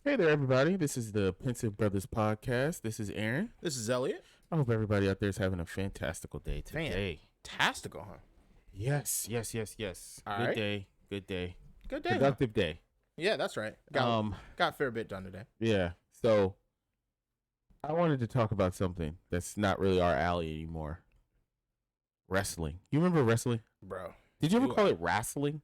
Hey there, everybody. This is the Pensive Brothers podcast. This is Aaron. This is Elliot. I hope everybody out there is having a fantastical day today. Fantastical, huh? Yes. All Good right. day. Good day. Good day. Huh? Productive day. Yeah, that's right. Got a fair bit done today. Yeah. So I wanted to talk about something that's not really our alley anymore. Wrestling. You remember wrestling? Bro. Did you ever call it wrestling?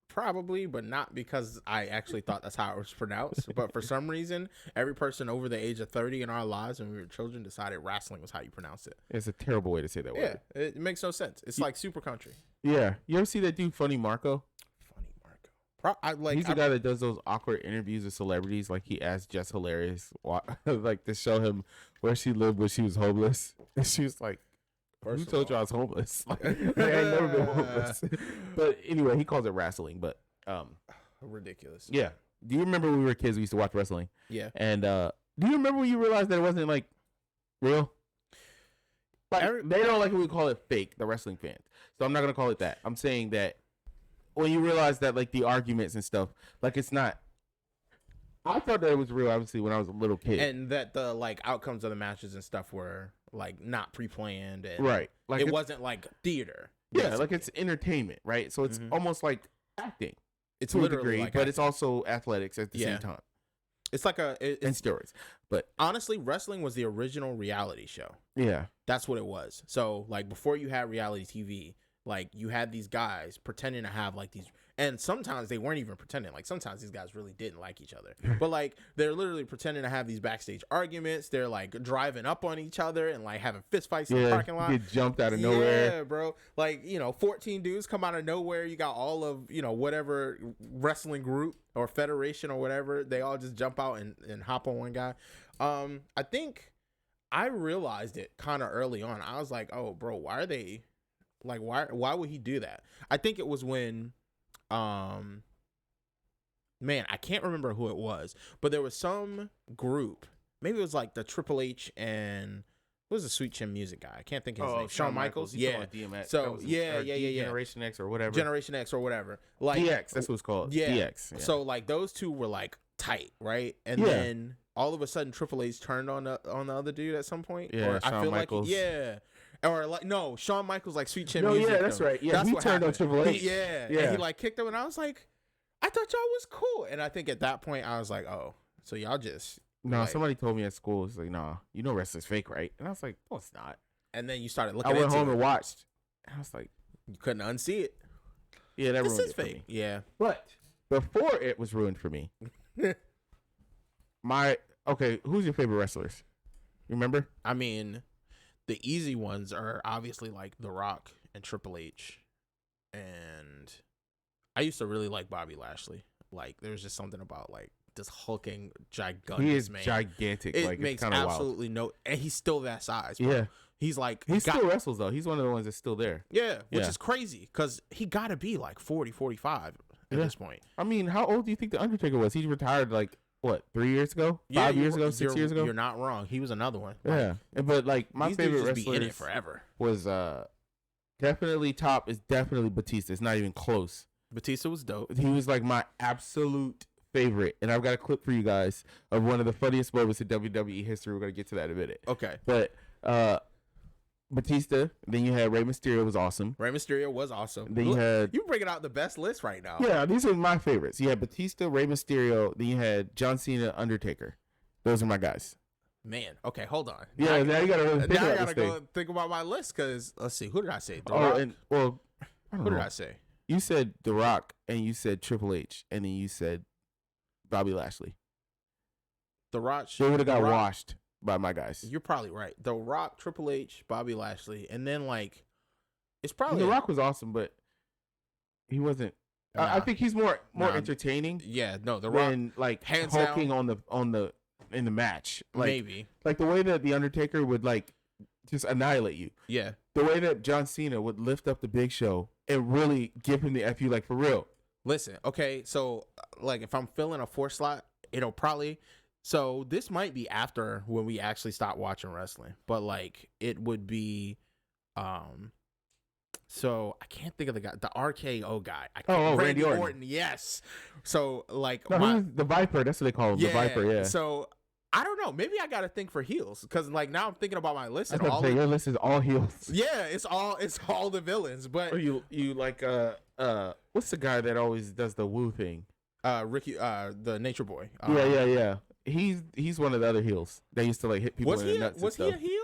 Probably, but not because I actually thought that's how it was pronounced. But for some reason, every person over the age of 30 in our lives when we were children decided wrestling was how you pronounce it. It's a terrible way to say that word. Yeah, it makes no sense. It's like super country. Yeah. You ever see that dude, Funny Marco? Funny Marco. He's the guy that does those awkward interviews with celebrities. Like he asked Jess Hilarious, like to show him where she lived when she was homeless, and she was like, "Who told you I was homeless? Like, I ain't never been homeless." But anyway, he calls it wrestling. But ridiculous. yeah. Do you remember when we were kids? We used to watch wrestling. Yeah. And do you remember when you realized that it wasn't like real? Like they don't like when we call it fake. The wrestling fans. So I'm not gonna call it that. I'm saying that when you realize that like the arguments and stuff, like it's not. I thought that it was real, obviously, when I was a little kid, and that the like outcomes of the matches and stuff were like not pre-planned, and right? Like it wasn't like theater. Yeah, basically. like it's entertainment, right? So it's almost like acting. It's to a literally degree, like but acting. it's also athletics at the same time. It's like and steroids. But honestly, wrestling was the original reality show. Yeah, that's what it was. So like before you had reality TV, like you had these guys pretending to have like these, and sometimes they weren't even pretending. Like sometimes these guys really didn't like each other, but like they're literally pretending to have these backstage arguments. They're like driving up on each other and like having fist fights in the parking lot. Get jumped out of nowhere. Yeah, bro. Like 14 dudes come out of nowhere. You got all of whatever wrestling group or federation or whatever. They all just jump out and hop on one guy. I think I realized it kind of early on. I was like, oh, bro, why are they? Like, why would he do that? I think it was when, man, I can't remember who it was, but there was some group. Maybe it was like the Triple H and what was the Sweet Chin Music guy? I can't think of his name. Shawn Michaels. Yeah. DMX. So yeah. Generation X or whatever. Generation X or whatever. Like DX. That's what it's called. Yeah. DX. Yeah. So like those two were like tight, right? And then all of a sudden Triple H turned on the other dude at some point. Yeah. Or Shawn I feel Michaels. Like or like no, Shawn Michaels like Sweet Chin No, Music. yeah, that's right. Yeah, that's he what turned happened. on Triple H. Yeah. And he like kicked him, and I was like, I thought y'all was cool. And I think at that point I was like, oh, so y'all just no. Like, somebody told me at school, it's like, nah, you know wrestling's fake, right? And I was like, no, it's not. And then you started looking. I went home and watched. And I was like, you couldn't unsee it. Yeah, that ruined this is it for fake. me. Yeah, but before it was ruined for me, who's your favorite wrestlers? You remember? I mean, the easy ones are obviously like The Rock and Triple H, and I used to really like Bobby Lashley. Like, there's just something about like this hulking gigantic man. He is gigantic. It like, makes it's absolutely no, and he's still that size. Bro. Yeah, he's still wrestles though. He's one of the ones that's still there. Yeah, which is crazy because he got to be like 40, 45 at this point. I mean, how old do you think the Undertaker was? He retired like what, 3 years ago, 5 years ago, 6 years ago? You're not wrong. He was another one. Yeah, but like my favorite wrestler in it forever was definitely top is definitely Batista. It's not even close. Batista was dope. He was like my absolute favorite, and I've got a clip for you guys of one of the funniest moments in WWE history. We're gonna get to that in a minute. Okay, but Batista. Then you had Rey Mysterio was awesome. Rey Mysterio was awesome. Then you're bringing out the best list right now. Yeah, these are my favorites. You had Batista, Rey Mysterio. Then you had John Cena, Undertaker. Those are my guys. Man, okay, hold on. Yeah, now you gotta really think about this go thing. think about my list because let's see, who did I say? Who did I say? You said The Rock, and you said Triple H, and then you said Bobby Lashley. The Rock. They would have got washed by my guys. You're probably right. The Rock, Triple H, Bobby Lashley, and then like it's probably The Rock was awesome, but he wasn't. I think he's more entertaining. Yeah, no, The Rock than like hands hulking down, in the match. Like, maybe like the way that the Undertaker would like just annihilate you. Yeah, the way that John Cena would lift up the Big Show and really give him the FU, like for real. Listen, okay, so like if I'm filling a 4 slot, it'll probably. So this might be after when we actually stop watching wrestling, but like it would be, So I can't think of the guy, the RKO guy. Randy Orton. Yes. So like No, he was the Viper. That's what they call him. The Viper. Yeah. So I don't know. Maybe I got to think for heels because like now I'm thinking about my list. I was say, your list is all heels. Yeah, it's all the villains. But or you like what's the guy that always does the woo thing? Ricky, the Nature Boy. Yeah. He's one of the other heels. They used to like hit people in the nuts. Was he a heel?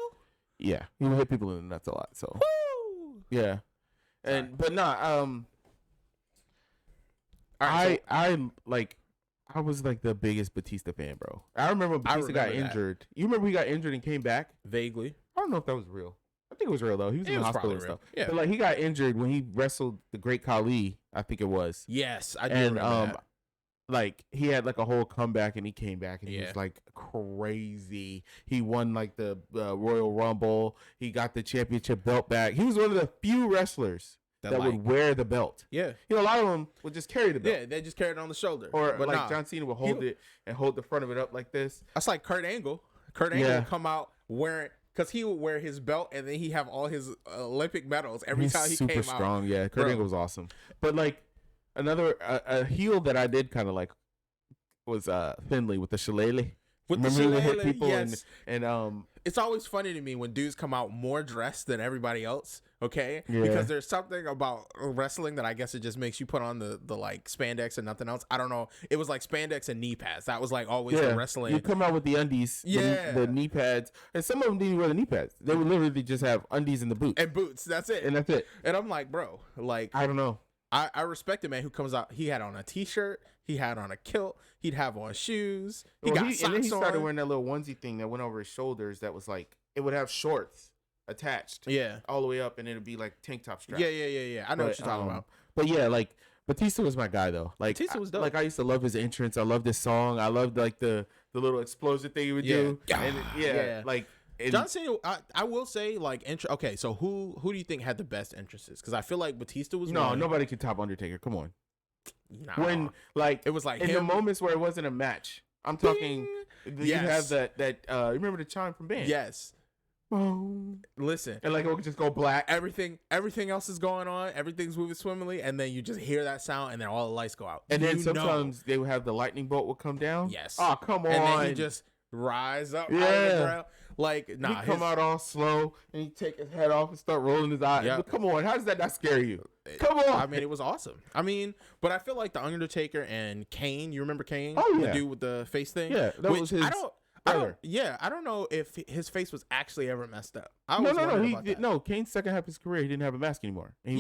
Yeah, he would hit people in the nuts a lot. So Woo! Yeah, and Sorry. but not Right, I was like the biggest Batista fan, bro. I remember Batista got injured. You remember he got injured and came back? Vaguely. I don't know if that was real. I think it was real though. He was in the hospital and stuff. Yeah. But like he got injured when he wrestled the Great Khali, I think it was. Yes, I do remember that. Like he had like a whole comeback and he came back and he Yeah. was like crazy. He won like the Royal Rumble. He got the championship belt back. He was one of the few wrestlers that would wear the belt. Yeah. You know, a lot of them would just carry the belt. Yeah, they just carried it on the shoulder. Or but like John Cena would hold it and hold the front of it up like this. That's like Kurt Angle. Kurt Angle would come out wearing, because he would wear his belt and then he have all his Olympic medals every time he came out. Super strong, yeah. Kurt Angle was awesome. But like another a heel that I did kind of like was Finley with the shillelagh. With the shillelagh, hit people yes. and it's always funny to me when dudes come out more dressed than everybody else, okay? Yeah. Because there's something about wrestling that I guess it just makes you put on the like spandex and nothing else. I don't know. It was like spandex and knee pads. That was like always the wrestling. You come out with the undies, the knee pads, and some of them didn't wear the knee pads. They would literally just have undies and the boots. And boots, that's it. And that's it. And I'm like, bro, like I don't know. I respect a man who comes out. He had on a t-shirt. He had on a kilt. He'd have on shoes. He got socks on. And then he started wearing that little onesie thing that went over his shoulders. That was like it would have shorts attached. Yeah, all the way up, and it'd be like tank top strap. Yeah. I know what you're talking about. But yeah, like Batista was my guy though. Like Batista was dope. Like I used to love his entrance. I loved his song. I loved like the little explosion thing he would do. And like. John Cena, I will say like okay, so who do you think had the best entrances? Because I feel like Batista was nobody could top Undertaker. Come on. Nah. When like it was like in the moments where it wasn't a match. I'm talking. You have that remember the chime from Band? Yes. Listen, and like it would just go black. Everything else is going on. Everything's moving swimmingly, and then you just hear that sound, and then all the lights go out. And then sometimes they would have the lightning bolt would come down. Yes. Oh come on. And then he just rise up out of the ground. Like, nah, he come out all slow and he take his head off and start rolling his eyes. But come on, how does that not scare you? Come on. I mean, it was awesome. I mean, but I feel like the Undertaker and Kane. You remember Kane? Oh yeah, the dude with the face thing. Yeah, that was his. I don't know if his face was actually ever messed up. No, Kane's second half of his career, he didn't have a mask anymore. And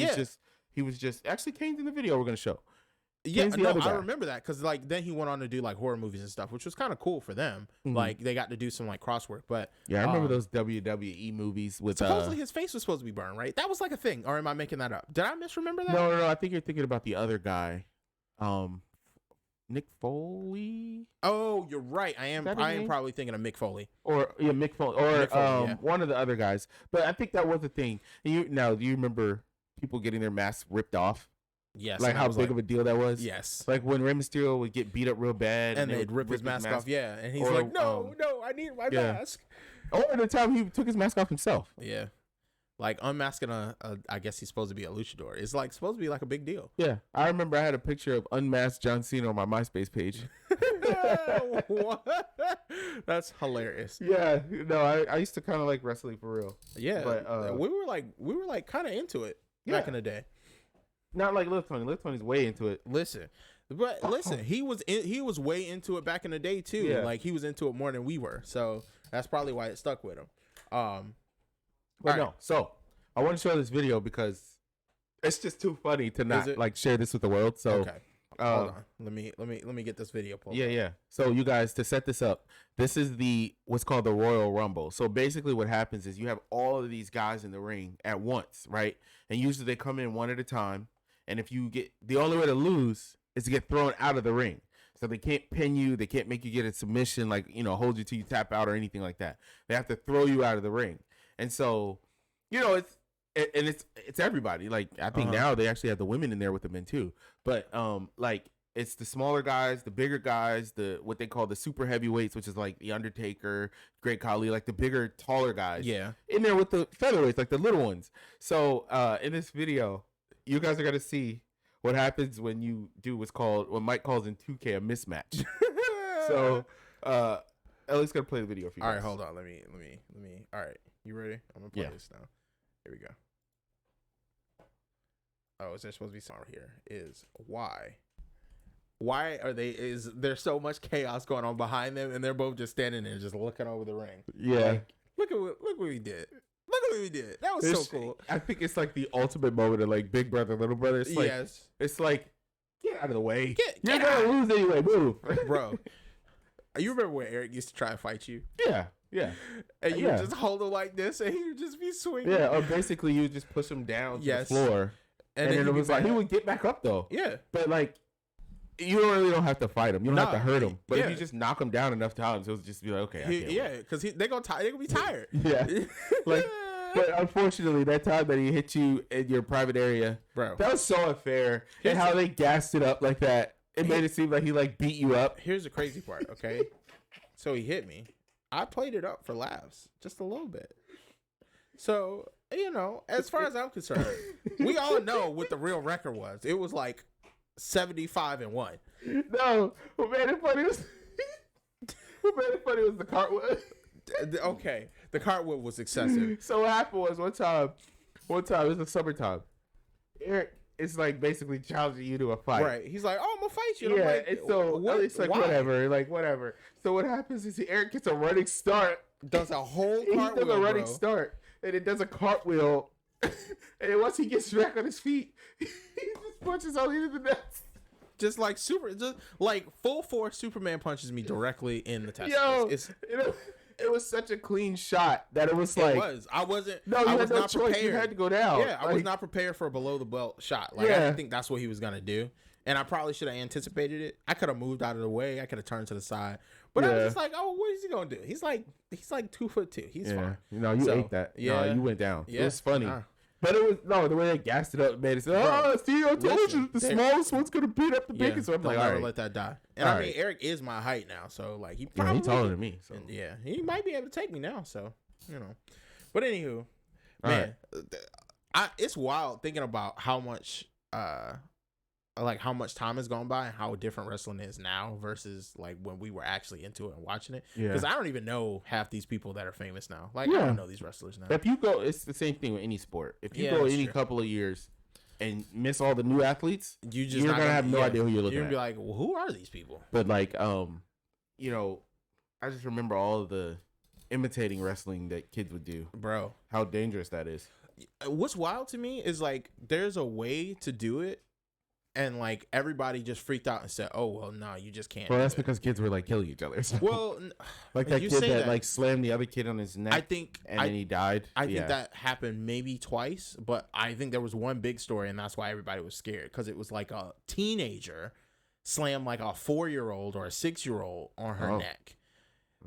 he was just actually Kane's in the video we're gonna show. Yeah, no, I remember that because like then he went on to do like horror movies and stuff, which was kind of cool for them. Mm-hmm. Like they got to do some like crosswork. But yeah, I remember those WWE movies with supposedly his face was supposed to be burned, right? That was like a thing, or am I making that up? Did I misremember that? No. I think you're thinking about the other guy, Nick Foley. Oh, you're right. I am probably thinking of Mick Foley, Mick Foley, or one of the other guys. But I think that was the thing. Do you remember people getting their masks ripped off? Yes, like how big of a deal that was. Yes, like when Rey Mysterio would get beat up real bad, and they'd rip his mask off. Yeah, and he's like, "No, I need my mask." Or the time he took his mask off himself. Yeah, like unmasking I guess he's supposed to be a luchador. It's like supposed to be like a big deal. Yeah, I remember I had a picture of unmasked John Cena on my MySpace page. What? That's hilarious. Yeah, no, I used to kind of like wrestling for real. Yeah, but we were like kind of into it back in the day. Not like Lil Tony. Lil Tony's way into it. Listen, he was way into it back in the day too. Yeah. Like he was into it more than we were. So that's probably why it stuck with him. But no. So I want to show this video because it's just too funny to not like share this with the world. So okay. Hold on. Let me get this video pulled. Yeah. So you guys, to set this up, this is what's called the Royal Rumble. So basically what happens is you have all of these guys in the ring at once, right? And usually they come in one at a time. And if you the only way to lose is to get thrown out of the ring. So they can't pin you. They can't make you get a submission, like, hold you till you tap out or anything like that. They have to throw you out of the ring. And so, it's everybody. Like, I think now they actually have the women in there with the men too. But, like, It's the smaller guys, the bigger guys, the what they call the super heavyweights, which is like the Undertaker, Great Khali, like the bigger, taller guys. Yeah. In there with the featherweights, like the little ones. So in this video, you guys are gonna see what happens when you do what Mike calls in 2K a mismatch. So Ellie's gonna play the video for you. All guys. right, hold on. Let me. All right, you ready? I'm gonna play this now. Here we go. Oh, is there supposed to be something here? Is why? Why are they? Is there so much chaos going on behind them, and they're both just standing there, just looking over the ring? Yeah. Like, look what we did. Look at what we did. That was so cool. I think it's like the ultimate moment of like big brother, little brother. It's like, yes. It's like, get out of the way. You're gonna lose anyway. Move, bro. You remember when Eric used to try to fight you? Yeah. And you would just hold him like this, and he would just be swinging. Yeah, or basically you would just push him down to the floor. And then it was like, he would get back up though. Yeah. But like, you don't have to fight him. You don't have to hurt him. But if yeah. you just knock him down enough times, he'll just be like, okay, because they're gonna be tired. Yeah. Like, but unfortunately, that time that he hit you in your private area, bro, that was so unfair. And how they gassed it up like that, it made it seem like he like beat you up. Here's the crazy part, okay? So he hit me. I played it up for laughs, just a little bit. So, as far as I'm concerned, we all know what the real record was. It was like 75-1. No, what made it funny was the cartwheel. Okay, the cartwheel was excessive. So what happened was one time, it was the summertime. Eric is like basically challenging you to a fight. Right. He's like, "Oh, I'm gonna fight you." Yeah, and so it's like whatever. So what happens is Eric gets a running start. Does a whole cartwheel, he does a running start, and it does a cartwheel. And then once he gets back on his feet, he just punches all into the nuts. Just like full force Superman punches me directly in the testicles. It was such a clean shot that it was like... I wasn't... No, you had no choice. Prepared. You had to go down. Yeah, I was not prepared for a below-the-belt shot. I didn't think that's what he was going to do. And I probably should have anticipated it. I could have moved out of the way. I could have turned to the side. But I was just like, oh, what is he going to do? He's like 2'2". He's fine. You ate that. Yeah. No, you went down. Yeah. It was funny. But it was the way they gassed it up made it say, see, I told you the smallest one's gonna beat up the biggest. So I'm like, all right, let that die. And I mean, Eric is my height now, so like he probably he's taller than me. So he might be able to take me now. So but anywho, man, it's wild thinking about how much time has gone by and how different wrestling is now versus like when we were actually into it and watching it. Because I don't even know half these people that are famous now. Like I don't know these wrestlers now. If you go, it's the same thing with any sport. If you go any couple of years and miss all the new athletes, you're gonna have no idea who you're looking at. You're gonna be like, well, who are these people? But like, I just remember all of the imitating wrestling that kids would do. Bro, how dangerous that is. What's wild to me is like there's a way to do it. And like everybody just freaked out and said, "Oh well, no, you just can't." Well, that's because kids were like killing each other. So. Well, like that kid that like slammed the other kid on his neck. Then he died. I think that happened maybe twice, but I think there was one big story, and that's why everybody was scared because it was like a teenager slammed like a 4-year-old or a 6-year-old on her neck.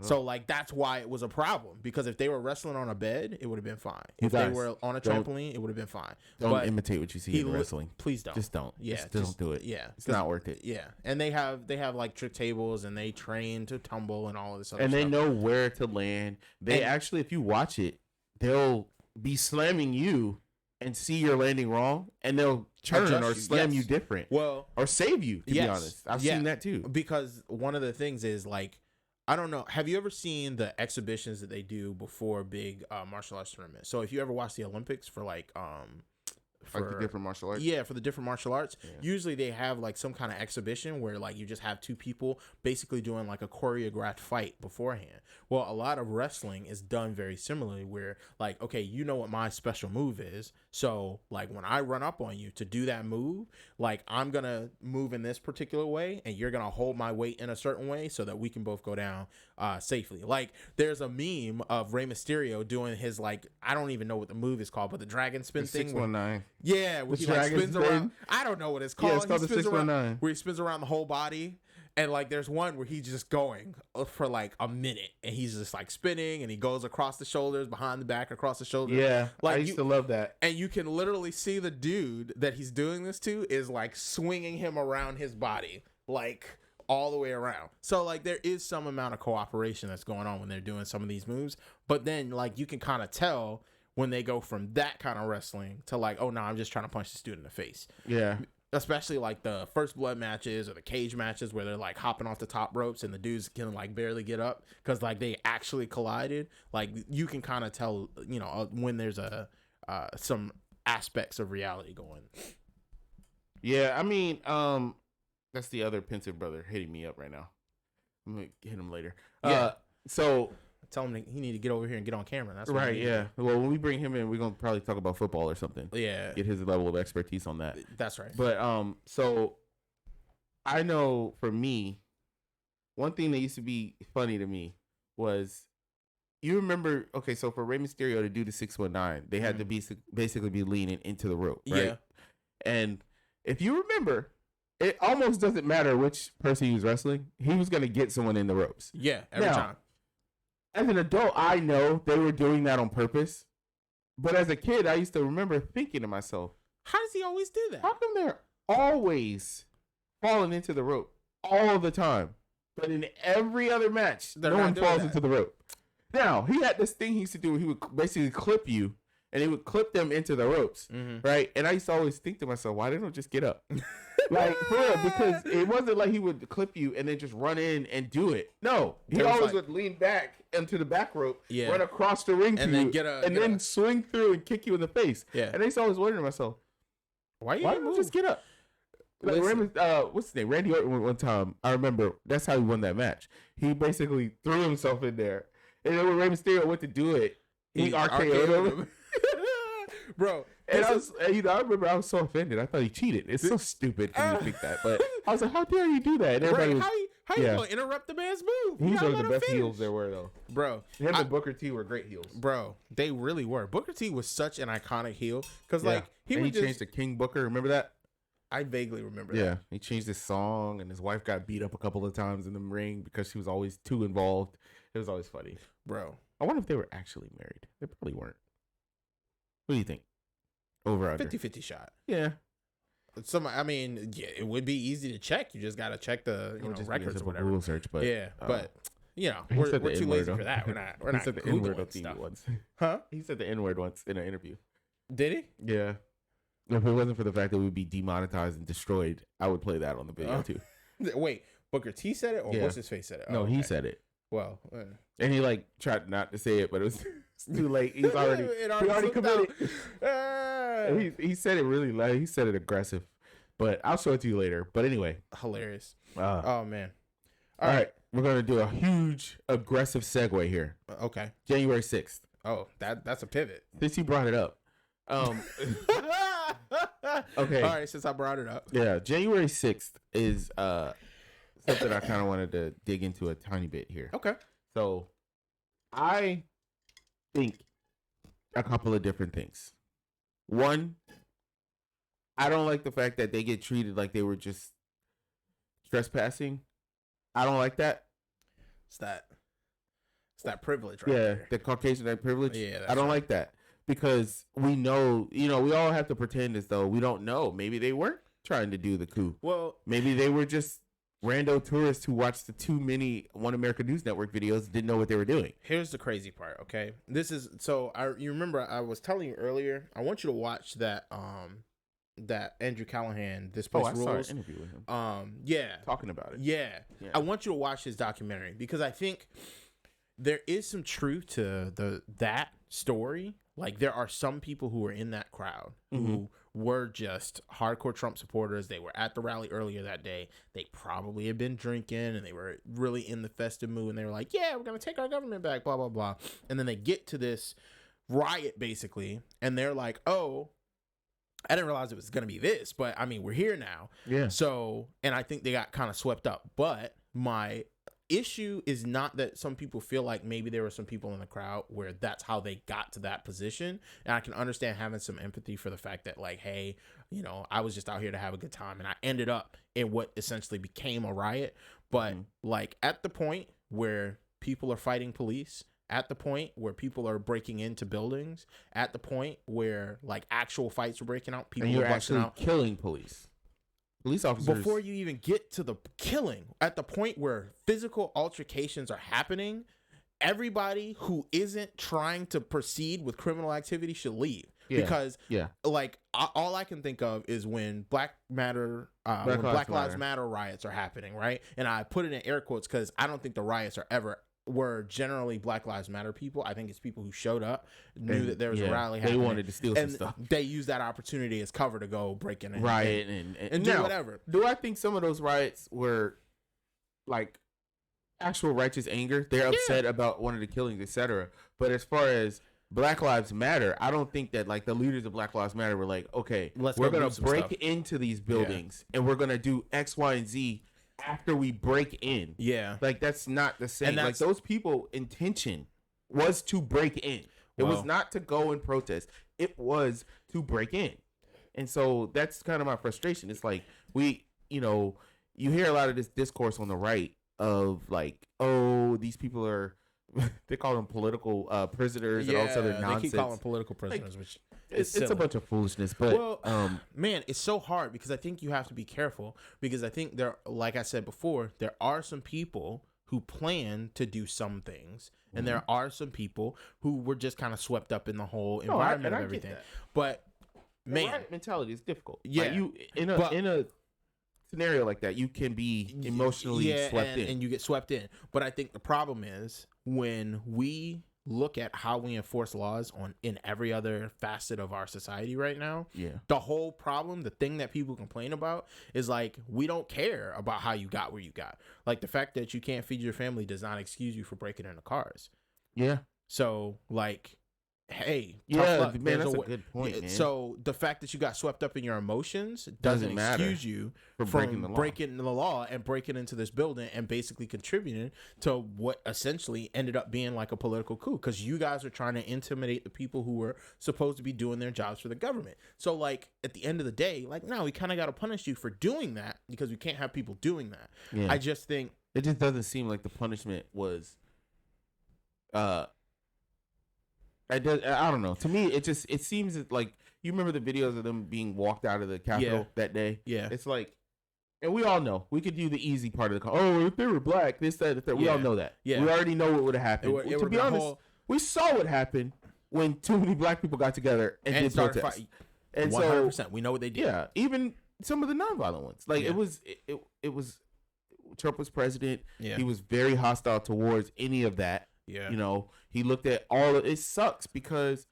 So like that's why it was a problem because if they were wrestling on a bed, it would have been fine. If they were on a trampoline, it would have been fine. Don't imitate what you see in wrestling. Please don't. Just don't. Yeah, just don't do it. Yeah, it's not worth it. Yeah, and they have like trick tables and they train to tumble and all of this other and stuff. And they know where to land. They actually, if you watch it, they'll be slamming you and see you're landing wrong, and they'll turn or slam you different. Well, or save you. To be honest, I've seen that too. Because one of the things is like. I don't know. Have you ever seen the exhibitions that they do before big martial arts tournaments? So if you ever watch the Olympics for like the different martial arts? Yeah, for the different martial arts. Yeah. Usually they have like some kind of exhibition where like you just have two people basically doing like a choreographed fight beforehand. Well, a lot of wrestling is done very similarly where like, okay, you know what my special move is. So like when I run up on you to do that move, like I'm going to move in this particular way and you're going to hold my weight in a certain way so that we can both go down safely. Like there's a meme of Rey Mysterio doing his like, I don't even know what the move is called, but the dragon spin thing. 619. Yeah, where he like spins around. I don't know what it's called. Yeah, it's called the 619. Where he spins around the whole body. And like there's one where he's just going for like a minute and he's just like spinning and he goes across the shoulders, behind the back, across the shoulders. Yeah, like I used to love that. And you can literally see the dude that he's doing this to is like swinging him around his body like all the way around. So like there is some amount of cooperation that's going on when they're doing some of these moves. But then like you can kind of tell when they go from that kind of wrestling to like, oh no, I'm just trying to punch this dude in the face. Yeah. Especially like the first blood matches or the cage matches where they're like hopping off the top ropes and the dudes can like barely get up because like they actually collided. Like you can kind of tell, you know, when there's some aspects of reality going. Yeah, I mean, that's the other Pensive brother hitting me up right now. I'm gonna hit him later. Yeah. So tell him he need to get over here and get on camera. That's right. Yeah. Well, when we bring him in, we're gonna probably talk about football or something. Yeah. Get his level of expertise on that. That's right. But so I know for me, one thing that used to be funny to me was, you remember? Okay, so for Rey Mysterio to do the 619, they had to be basically be leaning into the rope, right? Yeah. And if you remember, it almost doesn't matter which person he was wrestling. He was going to get someone in the ropes. Yeah, every time. As an adult, I know they were doing that on purpose. But as a kid, I used to remember thinking to myself, how does he always do that? How come they're always falling into the rope all the time? But in every other match, no one falls into the rope. Now, he had this thing he used to do where he would basically clip you, and he would clip them into the ropes, right? And I used to always think to myself, why they don't just get up? Like, for real, because it wasn't like he would clip you and then just run in and do it. No, he always would lean back into the back rope, run across the ring and to then you, then swing through and kick you in the face. Yeah. And I used to always wonder to myself, why don't you just get up? Like, what's his name? Randy Orton one time, I remember, that's how he won that match. He basically threw himself in there. And then when Rey Mysterio went to do it, he RKO'd him. Bro, and I remember I was so offended. I thought he cheated. It's so stupid for me to think that. But I was like, how dare you do that? And everybody was, how you going to interrupt the man's move? He's one of the best heels there were, though. Bro. Him and Booker T were great heels. Bro, they really were. Booker T was such an iconic heel. Because, like, he changed to King Booker. Remember that? I vaguely remember that. Yeah, he changed his song, and his wife got beat up a couple of times in the ring because she was always too involved. It was always funny. Bro. I wonder if they were actually married. They probably weren't. What do you think? Over under 50-50 shot. Yeah. I mean, yeah, it would be easy to check. You just got to check the records or whatever. Google search, but but you know, we're too lazy for that. We're not said the N-word on TV once. Huh? He said the N-word once in an interview. Did he? Yeah. If it wasn't for the fact that we'd be demonetized and destroyed, I would play that on the video too. Wait, Booker T said it, or what's his face said it? No, he said it. Well, and he like tried not to say it, but it was too late. He's already committed. He said it really loud. He said it aggressive, but I'll show it to you later. But anyway, hilarious. Oh man! All right, we're gonna do a huge aggressive segue here. Okay, January 6th. Oh, that's a pivot. Since you brought it up, okay. All right, since I brought it up, yeah, January 6th is something I kind of wanted to dig into a tiny bit here. Okay. So, I think a couple of different things. One, I don't like the fact that they get treated like they were just trespassing. I don't like that. It's that privilege right there. The Caucasian privilege. Yeah, I don't like that because we know, we all have to pretend as though we don't know. Maybe they weren't trying to do the coup. Well, maybe they were just rando tourists who watched the too many One America News Network videos, didn't know what they were doing. Here's the crazy part, okay? You remember I was telling you earlier, I want you to watch that Andrew Callahan, This Place Rules. I saw an interview with him. Yeah. Talking about it. Yeah. I want you to watch his documentary because I think there is some truth to that story. Like, there are some people who were in that crowd who were just hardcore Trump supporters. They were at the rally earlier that day. They probably had been drinking and they were really in the festive mood. And they were like, yeah, we're going to take our government back, blah, blah, blah. And then they get to this riot, basically. And they're like, oh, I didn't realize it was going to be this. But, I mean, we're here now. Yeah. So, and I think they got kind of swept up. But my issue is not that some people feel like maybe there were some people in the crowd where that's how they got to that position. And I can understand having some empathy for the fact that, like, hey, I was just out here to have a good time and I ended up in what essentially became a riot. But like, at the point where people are fighting police, at the point where people are breaking into buildings, at the point where like actual fights are breaking out, people and you're are busting actually out, killing police. police officers, before you even get to the killing, at the point where physical altercations are happening, everybody who isn't trying to proceed with criminal activity should leave. Because like all I can think of is when Black Lives Matter riots are happening, right? And I put it in air quotes because I don't think the riots were generally Black Lives Matter people. I think it's people who showed up, knew that there was a rally happening. They wanted to steal some stuff. They used that opportunity as cover to go break in and riot and do whatever. Do I think some of those riots were like actual righteous anger? They're upset about one of the killings, etc. But as far as Black Lives Matter, I don't think that like the leaders of Black Lives Matter were like, okay, we're gonna break into these buildings and we're gonna do X, Y, and Z after we break in. Yeah, like that's not the same. Like those people' intention was to break in. It was not to go and protest. It was to break in. And so that's kind of my frustration. It's like you hear a lot of this discourse on the right of like, oh, these people are. They call them political prisoners and all this other nonsense. They keep calling them political prisoners, like, which it's a bunch of foolishness. But man, it's so hard because I think you have to be careful because I think like I said before, there are some people who plan to do some things, and there are some people who were just kind of swept up in the whole environment of everything. But man, right mentality is difficult. Yeah, like you in a scenario like that, you can be emotionally swept in, and you get swept in. But I think the problem is when we look at how we enforce laws in every other facet of our society right now. Yeah, the whole problem, the thing that people complain about is like we don't care about how you got where you got. Like the fact that you can't feed your family does not excuse you for breaking into cars. Yeah. So like, hey, tough luck. Man, that's a good point, man. So the fact that you got swept up in your emotions doesn't excuse you from breaking the law and breaking into this building and basically contributing to what essentially ended up being like a political coup because you guys are trying to intimidate the people who were supposed to be doing their jobs for the government. So like at the end of the day, like no, we kind of got to punish you for doing that because we can't have people doing that. Yeah. I just think it just doesn't seem like the punishment was I don't know. To me, it seems like you remember the videos of them being walked out of the Capitol that day. Yeah, it's like, and we all know we could do the easy part of the call. Oh, if they were black, this, that, that. We all know that. Yeah, we already know what would have happened. To be honest, we saw what happened when too many black people got together and did protests. And 100%, we know what they did. Yeah, even some of the nonviolent ones. Like it was Trump was president. Yeah, he was very hostile towards any of that. Yeah, he looked at all of it. Sucks because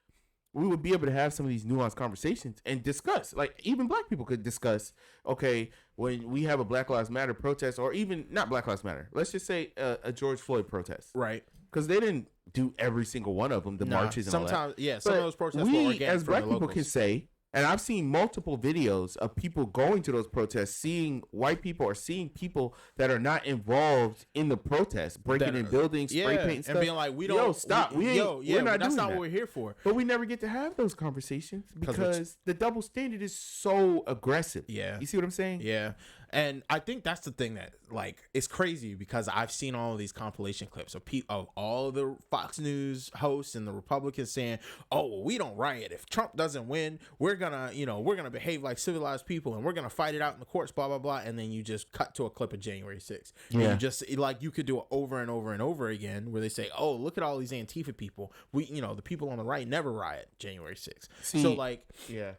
we would be able to have some of these nuanced conversations and discuss. Like even black people could discuss. Okay, when we have a Black Lives Matter protest, or even not Black Lives Matter, let's just say a George Floyd protest, right? Because they didn't do every single one of them, the marches and all that. Sometimes, some of those protests were organic as black people can say. And I've seen multiple videos of people going to those protests, seeing white people or seeing people that are not involved in the protests, breaking in buildings, spray painting stuff. And being like, we don't... stop. We're not doing that's not what we're here for. But we never get to have those conversations because the double standard is so aggressive. Yeah. You see what I'm saying? Yeah. And I think that's the thing that, like, it's crazy because I've seen all of these compilation clips of all of the Fox News hosts and the Republicans saying, oh, well, we don't riot. If Trump doesn't win, we're gonna behave like civilized people and we're gonna fight it out in the courts, blah, blah, blah. And then you just cut to a clip of January 6th. Yeah. And you could do it over and over and over again where they say, oh, look at all these Antifa people. The people on the right never riot January 6th. So, like,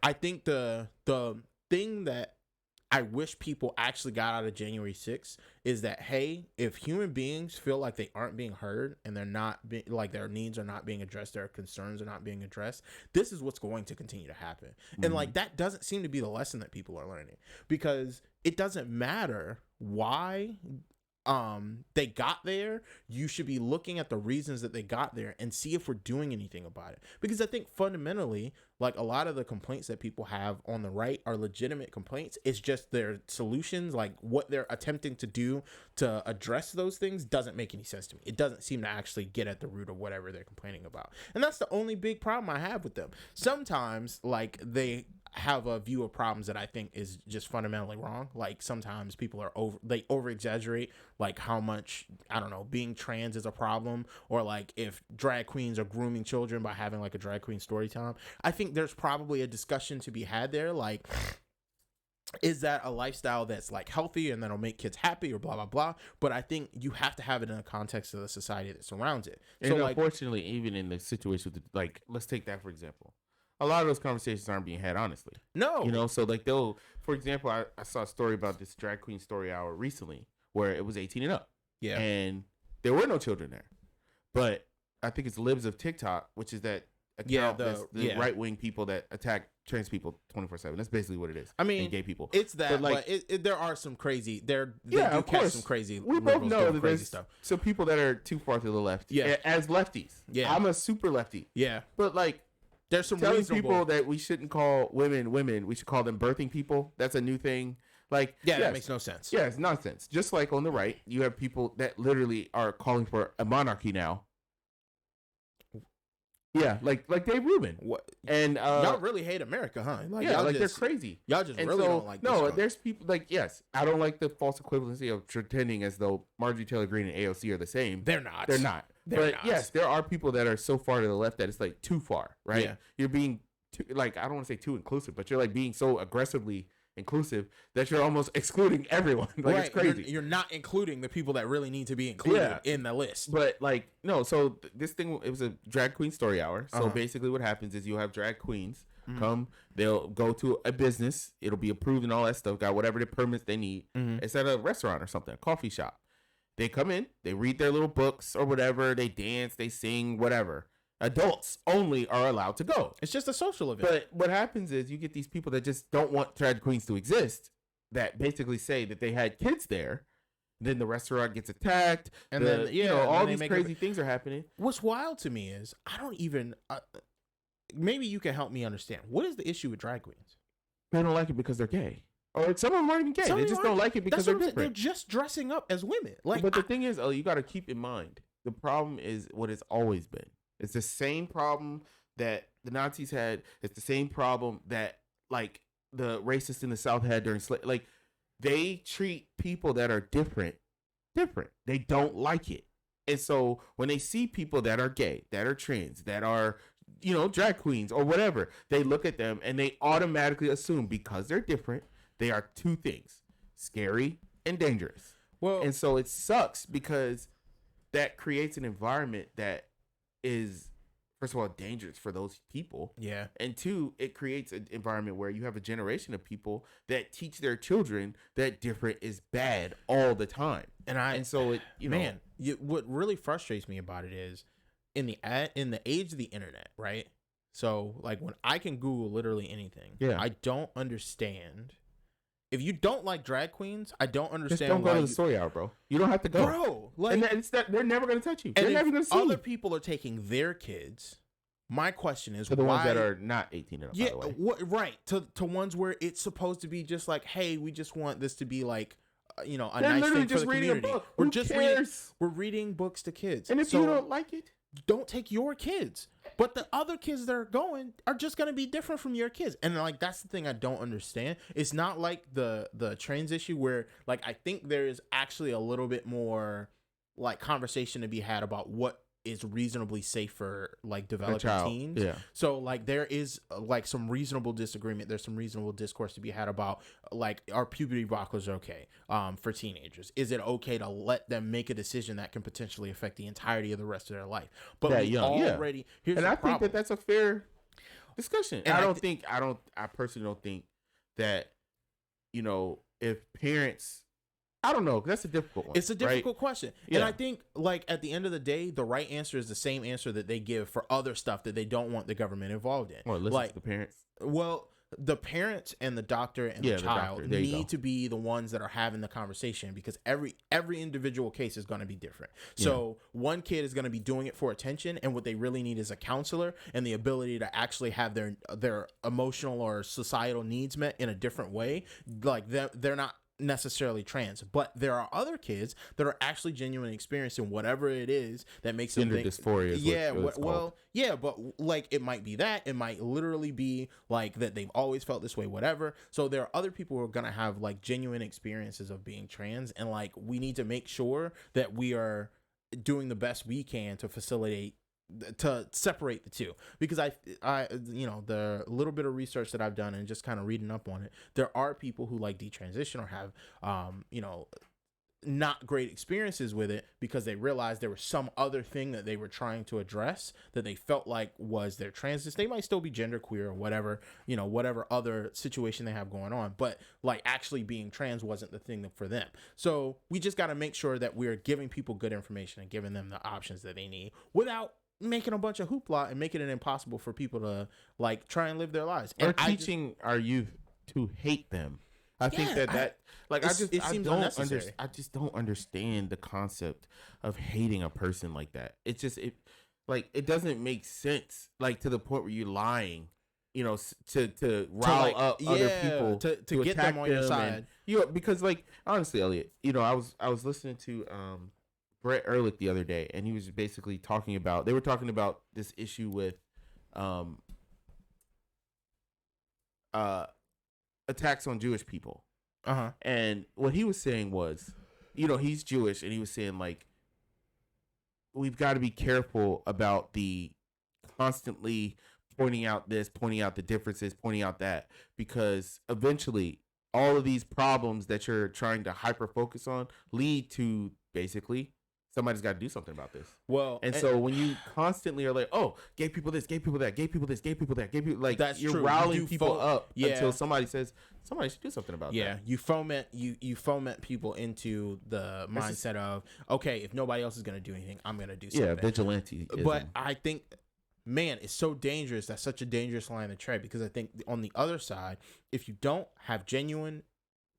I think the thing that I wish people actually got out of January 6th is that, hey, if human beings feel like they aren't being heard and they're not like their needs are not being addressed, their concerns are not being addressed, this is what's going to continue to happen. And like that doesn't seem to be the lesson that people are learning because it doesn't matter why they got there. You should be looking at the reasons that they got there and see if we're doing anything about it. Because I think fundamentally, like a lot of the complaints that people have on the right are legitimate complaints. It's just their solutions, like what they're attempting to do to address those things doesn't make any sense to me. It doesn't seem to actually get at the root of whatever they're complaining about. And that's the only big problem I have with them. Sometimes like they have a view of problems that I think is just fundamentally wrong. Like sometimes people are over exaggerate like how much, I don't know, being trans is a problem, or like if drag queens are grooming children by having like a drag queen story time. I think there's probably a discussion to be had there. Like is that a lifestyle that's like healthy and that'll make kids happy or blah blah blah? But I think you have to have it in the context of the society that surrounds it. And so unfortunately, even in the situation with like, let's take that for example. A lot of those conversations aren't being had honestly. No. So like for example, I saw a story about this drag queen story hour recently where it was 18 and up. Yeah. And there were no children there. But I think it's Libs of TikTok, which is that account, the right-wing people that attack trans people 24/7. That's basically what it is. I mean, and gay people. It's that, but there are some crazy. They do of course, some crazy. We both know that crazy there's stuff. Some people that are too far to the left. Yeah, as lefties. Yeah, I'm a super lefty. Yeah, but like, there's some telling people that we shouldn't call women. We should call them birthing people. That's a new thing. Like, that makes no sense. Yeah, it's nonsense. Just like on the right, you have people that literally are calling for a monarchy now. Yeah, like Dave Rubin. What? And y'all really hate America, huh? Like, yeah, like they're crazy. Y'all just really don't like this. No, there's people like, yes, I don't like the false equivalency of pretending as though Marjorie Taylor Greene and AOC are the same. They're not. But yes, there are people that are so far to the left that it's like too far, right? Yeah. You're being too, like, I don't want to say too inclusive, but you're like being so aggressively inclusive that you're almost excluding everyone. Like, it's crazy. You're not including the people that really need to be included in the list. But like, no, so this thing, it was a drag queen story hour. So basically what happens is you'll have drag queens come, they'll go to a business, it'll be approved and all that stuff, got whatever the permits they need. It's at a restaurant or something, a coffee shop. They come in, they read their little books or whatever, they dance, they sing, whatever. Adults only are allowed to go. It's just a social event. But what happens is you get these people that just don't want drag queens to exist, that basically say that they had kids there. Then the restaurant gets attacked, and then all these crazy things are happening. What's wild to me is I don't even. Maybe you can help me understand. What is the issue with drag queens? They don't like it because they're gay. Or some of them aren't even gay. They just don't like it because they're different. They're just dressing up as women. But the thing is, you got to keep in mind, the problem is what it's always been. It's the same problem that the Nazis had. It's the same problem that like the racists in the South had during slavery. Like, they treat people that are different. They don't like it. And so when they see people that are gay, that are trans, that are, drag queens or whatever, they look at them and they automatically assume because they're different, they are two things: scary and dangerous. Well, and so it sucks because that creates an environment that is, first of all, dangerous for those people. Yeah. And two, it creates an environment where you have a generation of people that teach their children that different is bad all the time. And so it, what really frustrates me about it is in the age of the internet, right? So like when I can Google literally anything, I don't understand. If you don't like drag queens, I don't understand. Just don't go to the story hour, bro. You don't have to go, bro. Like, and it's that they're never going to touch you. They're never going to see other people are taking their kids. My question is, to the ones that are not 18 and up. Yeah, by the way. Right. To ones where it's supposed to be just like, hey, we just want this to be like, a they're nice thing for the community. A book. We're reading books to kids, and if you don't like it, don't take your kids. But the other kids that are going are just going to be different from your kids. And like, that's the thing I don't understand. It's not like the trans issue where like, I think there is actually a little bit more like conversation to be had about what is reasonably safe for like developing teens. Yeah. So like there is like some reasonable disagreement. There's some reasonable discourse to be had about like, are puberty blockers okay for teenagers? Is it okay to let them make a decision that can potentially affect the entirety of the rest of their life? But here's I think that that's a fair discussion. And I personally don't think that, if parents, I don't know. That's a difficult one. It's a difficult question. Yeah. And I think, like, at the end of the day, the right answer is the same answer that they give for other stuff that they don't want the government involved in. Or listen to the parents. Well, the parents and the doctor and the child need to be the ones that are having the conversation, because every individual case is going to be different. So one kid is going to be doing it for attention, and what they really need is a counselor and the ability to actually have their emotional or societal needs met in a different way. Like, they're not necessarily trans, but there are other kids that are actually genuinely experiencing whatever it is that makes them think dysphoria. But like, it might be that, it might literally be like that they've always felt this way, whatever. So there are other people who are gonna have like genuine experiences of being trans, and like, we need to make sure that we are doing the best we can to facilitate to separate the two, because I the little bit of research that I've done and just kind of reading up on it, there are people who like detransition or have not great experiences with it because they realized there was some other thing that they were trying to address that they felt like was their transness. They might still be genderqueer or whatever, whatever other situation they have going on, but like actually being trans wasn't the thing for them. So we just got to make sure that we're giving people good information and giving them the options that they need without making a bunch of hoopla and making it impossible for people to like try and live their lives. Or teaching our youth to hate them. I think that I just don't understand the concept of hating a person like that. It's just it doesn't make sense. Like to the point where you're lying, to rile up other people to get them on your side. Because like honestly, Elliot, I was listening to Brett Ehrlich the other day, and he was basically talking about this issue with attacks on Jewish people. And what he was saying was, he's Jewish, and he was saying like, we've got to be careful about the constantly pointing out this, pointing out the differences, pointing out that, because eventually all of these problems that you're trying to hyper focus on lead to basically somebody's got to do something about this. Well, and so when you constantly are like, oh, gay people this, gay people that, gay people this, gay people that, gay people, like that's you're true. riling people up until somebody says somebody should do something about that. Yeah, you foment people into the mindset of, okay, if nobody else is going to do anything, I'm going to do something. Yeah, vigilante. But I think, man, it's so dangerous. That's such a dangerous line to tread, because I think on the other side, if you don't have genuine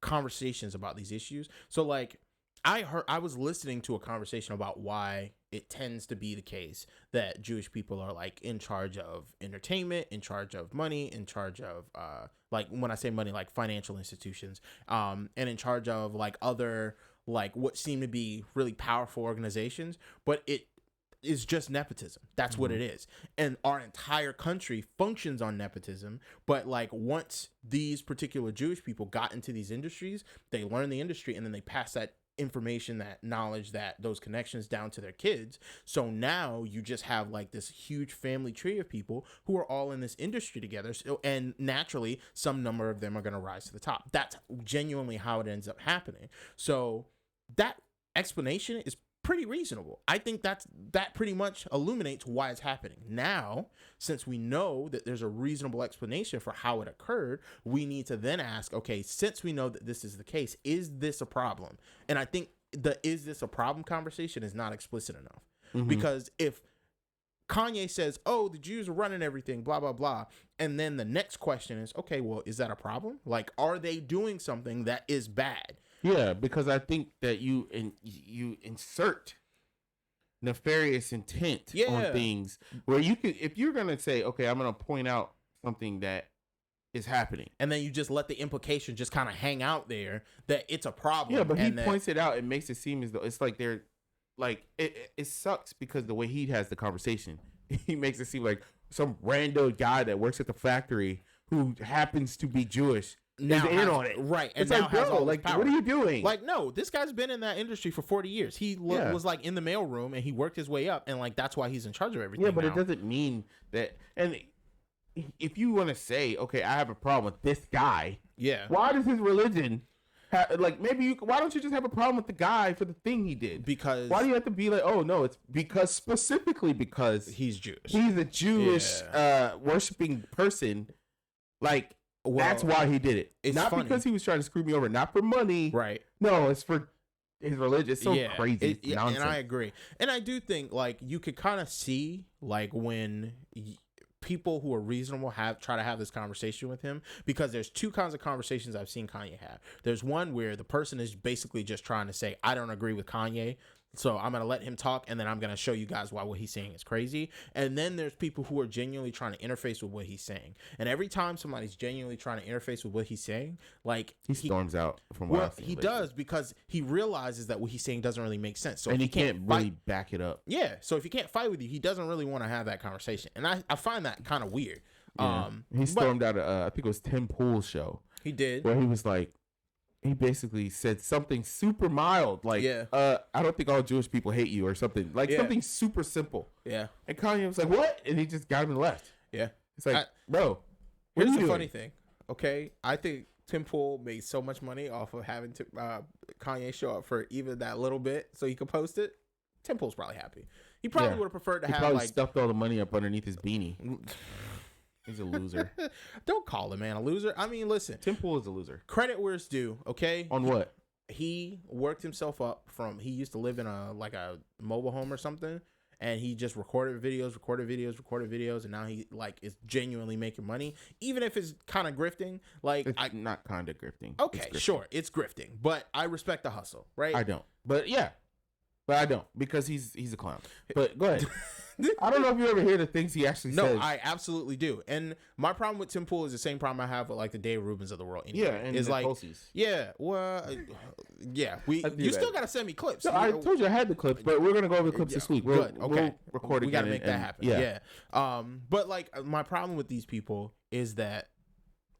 conversations about these issues, so like, I was listening to a conversation about why it tends to be the case that Jewish people are like in charge of entertainment, in charge of money, in charge of like when I say money, like financial institutions, and in charge of like other like what seem to be really powerful organizations, but it is just nepotism. That's what it is. And our entire country functions on nepotism. But like once these particular Jewish people got into these industries, they learn the industry and then they pass that information, that knowledge, that those connections down to their kids. So now you just have like this huge family tree of people who are all in this industry together. So, and naturally some number of them are going to rise to the top. That's genuinely how it ends up happening. So that explanation is pretty reasonable. I think that pretty much illuminates why it's happening. Now, since we know that there's a reasonable explanation for how it occurred, we need to then ask, okay, since we know that this is the case, is this a problem? And I think the is this a problem conversation is not explicit enough. Because if Kanye says, oh, the Jews are running everything, blah, blah, blah, and then the next question is, okay, well, is that a problem? Like, are they doing something that is bad? Yeah, because I think that you insert nefarious intent on things where you could, if you're gonna say, okay, I'm gonna point out something that is happening, and then you just let the implication just kind of hang out there that it's a problem. Yeah, but he points it out and makes it seem as though it's like they're like it sucks because the way he has the conversation, he makes it seem like some rando guy that works at the factory who happens to be Jewish now in on it, right? And it's now like, bro, like, power. what are you doing? Like, no, this guy's been in that industry for 40 years. He was like in the mailroom, and he worked his way up, and like that's why he's in charge of everything. Yeah, but now. it doesn't mean that. And if you want to say, okay, I have a problem with this guy, why does his religion? Like maybe why don't you just have a problem with the guy for the thing he did? Because why do you have to be like, oh no, it's specifically because he's Jewish. He's a Jewish worshiping person. Like, that's why he did it. It's not funny. Because he was trying to screw me over, not for money. Right. No, it's for his religion. It's so crazy. And I agree. And I do think like you could kind of see like when people who are reasonable try to have this conversation with him, because there's two kinds of conversations I've seen Kanye have. There's one where the person is basically just trying to say, I don't agree with Kanye, so I'm going to let him talk, and then I'm going to show you guys why what he's saying is crazy. And then there's people who are genuinely trying to interface with what he's saying. And every time somebody's genuinely trying to interface with what he's saying, like he storms out from what he does, because he realizes that what he's saying doesn't really make sense. So and he can't really back it up. Yeah. So if he can't fight with you, he doesn't really want to have that conversation. And I find that kind of weird. Yeah. He stormed out I think it was Tim Pool's show. He did. Where he was like, he basically said something super mild, like, I don't think all Jewish people hate you, or something like something super simple. Yeah. And Kanye was like, what? And he just got him and left. Yeah. It's like, bro, here's the funny thing. Okay, I think Tim Pool made so much money off of having Kanye show up for even that little bit so he could post it. Tim Pool's probably happy. He probably would have preferred to have probably stuffed all the money up underneath his beanie. He's a loser. Don't call the man a loser. I mean, listen. Tim Pool is a loser. Credit where it's due, okay? On what? He worked himself up from, he used to live in a mobile home or something, and he just recorded videos, and now he like is genuinely making money, even if it's kind of grifting. Like, it's not kind of grifting. Okay, it's grifting. Sure, it's grifting, but I respect the hustle, right? I don't, but I don't, because he's a clown. But go ahead. I don't know if you ever hear the things he actually says. No, I absolutely do. And my problem with Tim Pool is the same problem I have with like the Dave Rubens of the world. Anyway. Yeah, and it's the like, Tulsies. Yeah, well, yeah. You still gotta send me clips. So I told you I had the clips, but we're gonna go over the clips this week. Good. Okay. We'll record again. We gotta make that happen. Yeah. But like my problem with these people is that,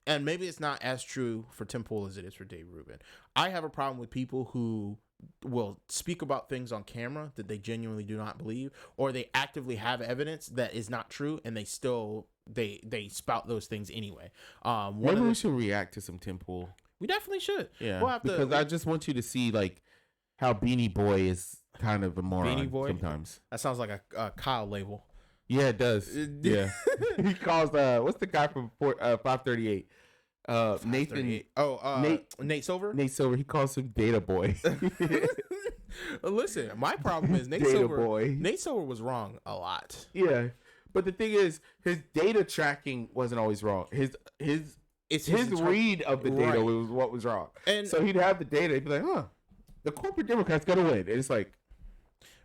and maybe it's not as true for Tim Pool as it is for Dave Rubin. I have a problem with people who will speak about things on camera that they genuinely do not believe, or they actively have evidence that is not true, and they still they spout those things anyway. Maybe we should react to some Tim Pool. We definitely should. Yeah, because I just want you to see like how Beanie Boy is kind of a moron. Beanie Boy sometimes. That sounds like a Kyle label. Yeah, it does. Yeah, he calls what's the guy from 538? Nathan. Nate Silver. Nate Silver. He calls him Data Boy. Listen, my problem is Nate Silver was wrong a lot. Yeah, but the thing is, his data tracking wasn't always wrong. His read of the data was what was wrong. And so he'd have the data. He'd be like, "Huh, the corporate Democrats got to win." And it's like,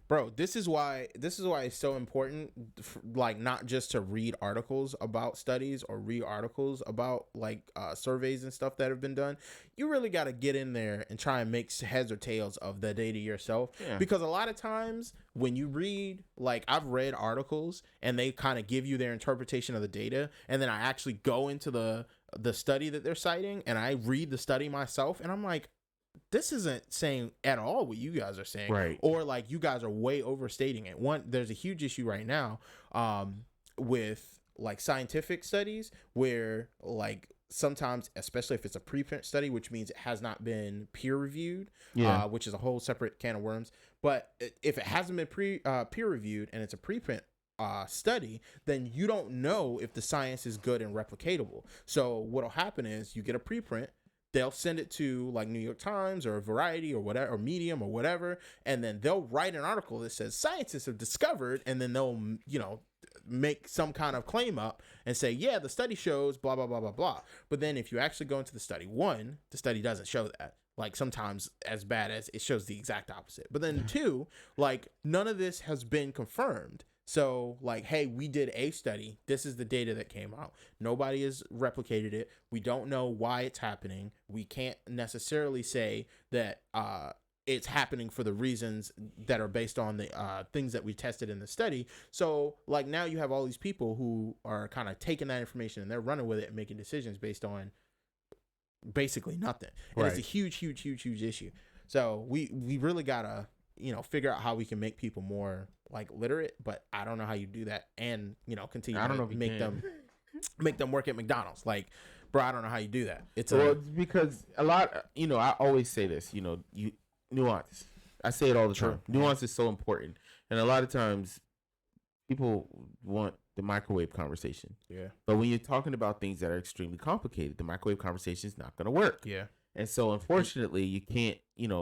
bro, this is why it's so important, like, not just to read articles about studies or read articles about like surveys and stuff that have been done. You really got to get in there and try and make heads or tails of the data yourself. Yeah. Because a lot of times when you read, like, I've read articles and they kind of give you their interpretation of the data, and then I actually go into the study that they're citing and I read the study myself, and I'm like, this isn't saying at all what you guys are saying, right? Or like, you guys are way overstating it. There's a huge issue right now with like scientific studies where, like, sometimes, especially if it's a preprint study, which means it has not been peer reviewed, which is a whole separate can of worms. But if it hasn't been peer reviewed and it's a preprint study, then you don't know if the science is good and replicatable. So what'll happen is you get a preprint. They'll send it to like New York Times or Variety or whatever, or Medium or whatever, and then they'll write an article that says scientists have discovered, and then they'll, make some kind of claim up and say, yeah, the study shows blah, blah, blah, blah, blah. But then if you actually go into the study, one, the study doesn't show that. Like, sometimes as bad as it shows the exact opposite. But then two, like, none of this has been confirmed. So, like, hey, we did a study. This is the data that came out. Nobody has replicated it. We don't know why it's happening. We can't necessarily say that it's happening for the reasons that are based on the things that we tested in the study. So, like, now you have all these people who are kind of taking that information and they're running with it and making decisions based on basically nothing. And it's a huge, huge, huge, huge issue. So we really gotta, figure out how we can make people more like literate, but I don't know how you do that and, continue to make them work at McDonald's. Like, bro, I don't know how you do that. It's because a lot, I always say this, nuance. I say it all the time. Nuance is so important. And a lot of times people want the microwave conversation. Yeah. But when you're talking about things that are extremely complicated, the microwave conversation is not going to work. Yeah. And so, unfortunately, you can't,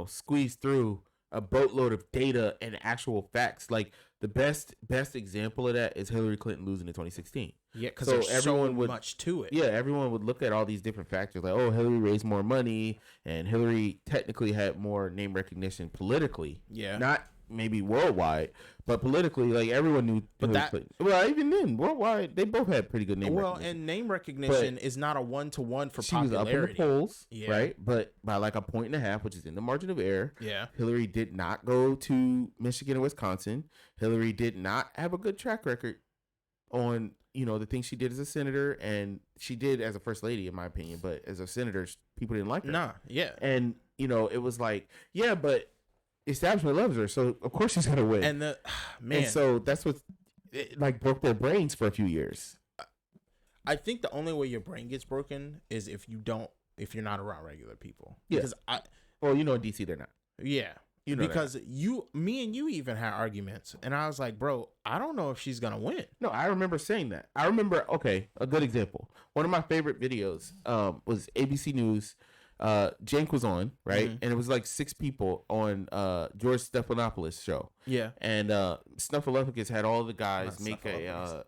squeeze through a boatload of data and actual facts. Like, the best example of that is Hillary Clinton losing in 2016. Yeah, because there's so much to it. Yeah, everyone would look at all these different factors, like, oh, Hillary raised more money, and Hillary technically had more name recognition politically. Yeah. Not maybe worldwide, but politically, like, everyone knew Hillary Clinton. Well, even then, worldwide, they both had pretty good name recognition. Well, and name recognition is not a one-to-one for popularity. She was up in the polls, right? But by like a 1.5, which is in the margin of error. Yeah. Hillary did not go to Michigan and Wisconsin. Hillary did not have a good track record on the things she did as a senator, and she did as a first lady, in my opinion, but as a senator, people didn't like her. Nah, yeah. And, it was like, yeah, but establishment loves her, so of course she's going to win. And and so that's what, broke their brains for a few years. I think the only way your brain gets broken is if you're not around regular people. Yeah. Because in DC, they're not. Yeah. Because me and you even had arguments, and I was like, bro, I don't know if she's gonna win. No, I remember saying that. I remember. Okay, a good example. One of my favorite videos was ABC News. Jank was on, right, and it was like 6 people on George Stephanopoulos' show. Yeah, and Snuffleupagus had all the guys make a.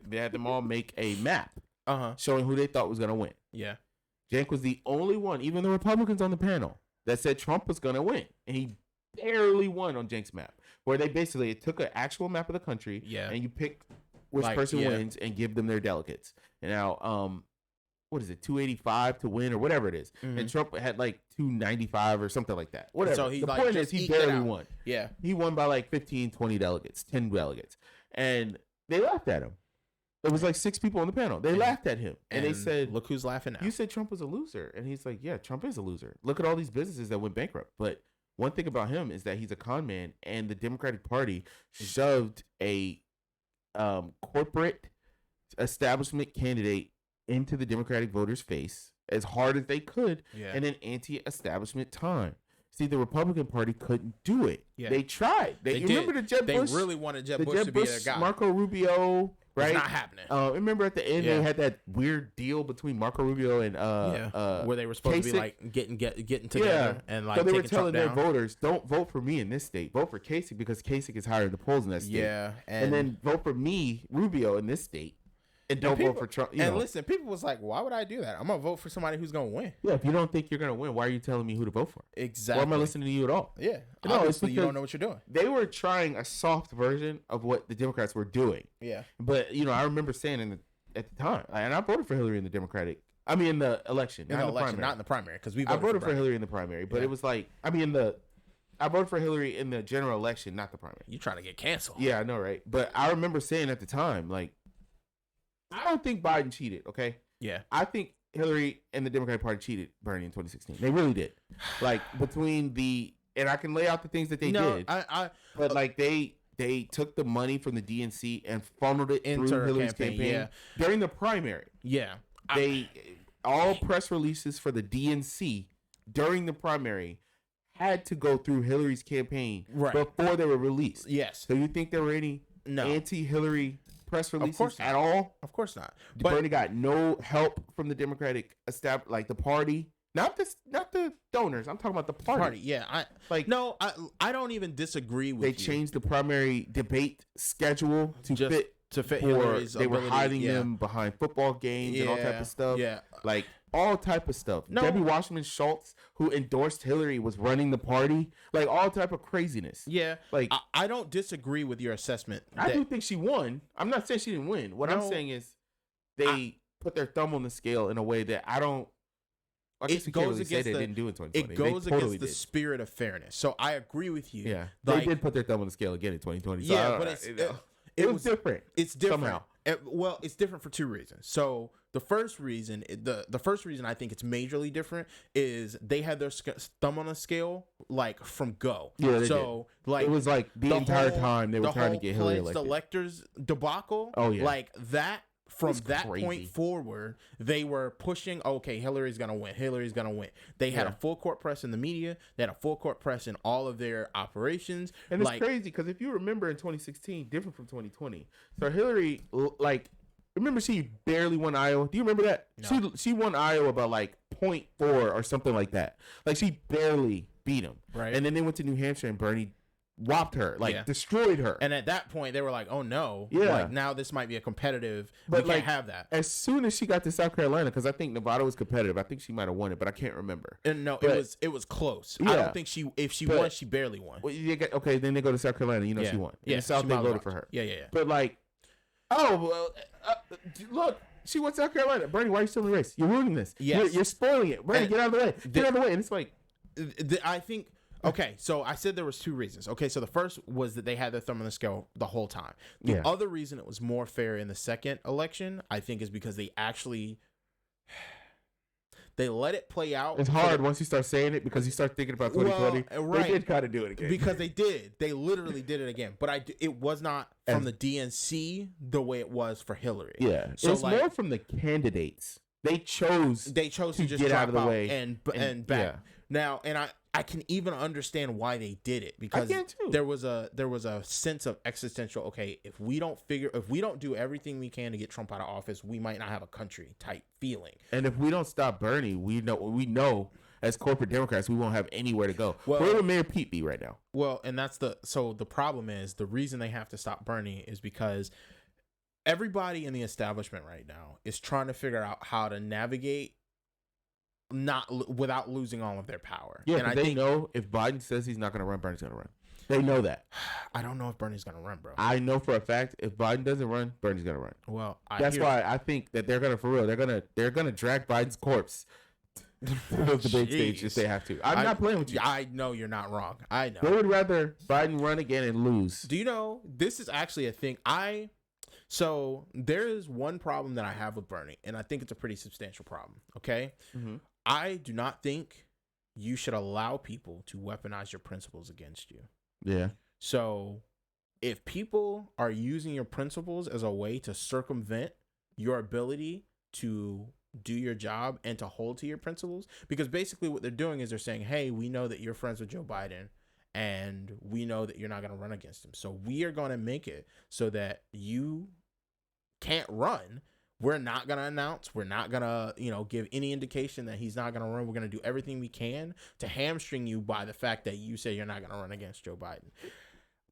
They had them all make a map, showing who they thought was gonna win. Yeah, Jank was the only one, even the Republicans on the panel, that said Trump was gonna win, and he barely won on Jank's map, where they basically took an actual map of the country, and you pick which person wins and give them their delegates. And now, what is it, 285 to win or whatever it is, and Trump had like 295 or something like that. Whatever. So the point is, he barely won. Yeah, he won by like 15, 20 delegates, 10 delegates, and they laughed at him. It was like 6 people on the panel. They laughed at him, and they said, "Look who's laughing now." You said Trump was a loser, and he's like, "Yeah, Trump is a loser. Look at all these businesses that went bankrupt." But one thing about him is that he's a con man, and the Democratic Party shoved a corporate establishment candidate into the Democratic voters' face as hard as they could in an anti-establishment time. See, the Republican Party couldn't do it. Yeah. They tried. They remember the Jeb Bush? They really wanted Jeb Bush to be their guy. Marco Rubio, right? It's not happening. Remember at the end they had that weird deal between Marco Rubio and where they were supposed to be like getting together and like. So they were telling their voters, don't vote for me in this state. Vote for Kasich because Kasich is higher in the polls in that state. Yeah, and then vote for me, Rubio, in this state. And don't vote for Trump. Listen, people was like, why would I do that? I'm going to vote for somebody who's going to win. Yeah, if you don't think you're going to win, why are you telling me who to vote for? Exactly. Why am I listening to you at all? Yeah. No, obviously, you don't know what you're doing. They were trying a soft version of what the Democrats were doing. Yeah. But, I remember saying at the time, and I voted for Hillary in the in the election. Not in the primary. Because I voted for Hillary in the primary. But it was like, I voted for Hillary in the general election, not the primary. You're trying to get canceled. Yeah, I know, right? But I remember saying at the time, like, I don't think Biden cheated, okay? Yeah. I think Hillary and the Democratic Party cheated Bernie in 2016. They really did. Like, and I can lay out the things that they did. But like, they took the money from the DNC and funneled it into Hillary's campaign during the primary. Yeah. All press releases for the DNC during the primary had to go through Hillary's campaign before they were released. Yes. So you think there were any anti-Hillary press releases at all? Of course not. But Bernie got no help from the Democratic the party, not the donors. I'm talking about the party. Yeah, I don't even disagree with you. They changed the primary debate schedule to fit Hillary's they were ability, hiding them behind football games and all type of stuff. Yeah, like all type of stuff. Debbie Wasserman Schultz, who endorsed Hillary, was running the party. Like all type of craziness. Yeah, like I don't disagree with your assessment. I do think she won. I'm not saying she didn't win. What I'm saying is they put their thumb on the scale in a way that I don't. I guess it goes against they didn't do in 2020. It goes against the spirit of fairness. So I agree with you. Yeah, they did put their thumb on the scale again in 2020. So yeah, but it was different. It's different. Somehow. Well, it's different for 2 reasons. So the first reason, the first reason I think it's majorly different is they had their thumb on the scale like from go. Yeah, so did. Like it was like the entire time they were trying to get Hillary elected. The electors debacle. Oh yeah, like that. From that point forward, they were pushing, okay, Hillary's going to win. Hillary's going to win. They had a full court press in the media. They had a full court press in all of their operations. And it's crazy because if you remember in 2016, different from 2020. So Hillary, remember she barely won Iowa? Do you remember that? No. She won Iowa by 0.4 or something like that. Like she barely beat him. Right. And then they went to New Hampshire and Bernie whopped her, destroyed her. And at that point, they were like, oh, no. Yeah. Like, now this might be a competitive. But we can't have that. As soon as she got to South Carolina, because I think Nevada was competitive. I think she might have won it, but I can't remember. And no, it was close. Yeah. I don't think if she won, she barely won. Well, okay, then they go to South Carolina. She won. In the South, they voted for her. Yeah. But look, she won South Carolina. Bernie, why are you still in the race? You're ruining this. Yes. You're spoiling it. Bernie, get out of the way. Get out of the way. And it's like. I think Okay, so I said there was 2 reasons. Okay, so the first was that they had their thumb on the scale the whole time. The other reason it was more fair in the second election, I think, is because they actually they let it play out. It's hard once you start saying it because you start thinking about 2020. Right. They did kind of do it again. Because they did. They literally did it again. But it was not from the DNC the way it was for Hillary. Yeah. So it's more from the candidates. They chose to just get drop out of the way and back. Yeah. Now, and I can even understand why they did it, because there was a sense of existential, okay, if we don't do everything we can to get Trump out of office, we might not have a country type feeling. And if we don't stop Bernie, we know as corporate Democrats we won't have anywhere to go. Where would Mayor Pete be right now? Well, and so the problem is, the reason they have to stop Bernie is because everybody in the establishment right now is trying to figure out how to navigate without losing all of their power. Yeah, and I think know if Biden says he's not going to run, Bernie's going to run. They know that. I don't know if Bernie's going to run, bro. I know for a fact if Biden doesn't run, Bernie's going to run. Well, that's why I think that they're going to, for real, they're going to drag Biden's corpse to the big stage if they have to. I'm not playing with you. I know you're not wrong. I know. They would rather Biden run again and lose. Do you know, this is actually a thing. So there is one problem that I have with Bernie, and I think it's a pretty substantial problem. Okay. Mm-hmm. I do not think you should allow people to weaponize your principles against you. Yeah. So if people are using your principles as a way to circumvent your ability to do your job and to hold to your principles, because basically what they're doing is they're saying, hey, we know that you're friends with Joe Biden and we know that you're not going to run against him. So we are going to make it so that you can't run. We're not going to announce. We're not going to, give any indication that he's not going to run. We're going to do everything we can to hamstring you by the fact that you say you're not going to run against Joe Biden.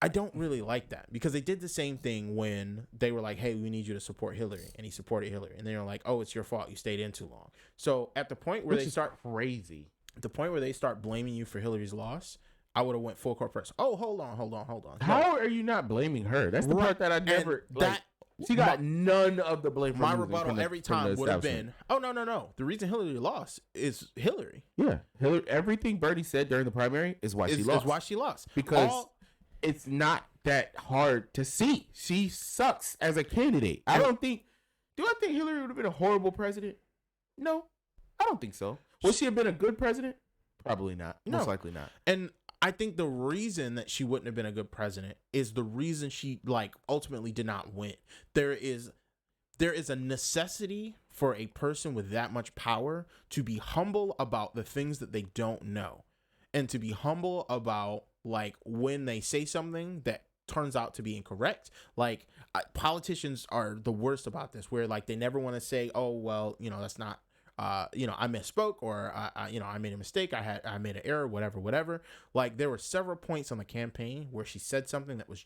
I don't really like that, because they did the same thing when they were like, hey, we need you to support Hillary. And he supported Hillary. And they were like, oh, it's your fault. You stayed in too long. So at the point where crazy, the point where they start blaming you for Hillary's loss, I would have went full court press. Oh, hold on. How are you not blaming her? That's the part that I never... She got none of the blame. My rebuttal every time would have been, oh, no. The reason Hillary lost is Hillary. Yeah. Hillary. Everything Bernie said during the primary is why she lost. Because it's not that hard to see. She sucks as a candidate. Do I think Hillary would have been a horrible president? No, I don't think so. Would she have been a good president? Probably not. No. Most likely not. And I think the reason that she wouldn't have been a good president is the reason she ultimately did not win. There is a necessity for a person with that much power to be humble about the things that they don't know, and to be humble about when they say something that turns out to be incorrect. Politicians are the worst about this, where they never want to say, oh, well, that's not, I misspoke, or I made a mistake. I made an error, whatever. There were several points on the campaign where she said something that was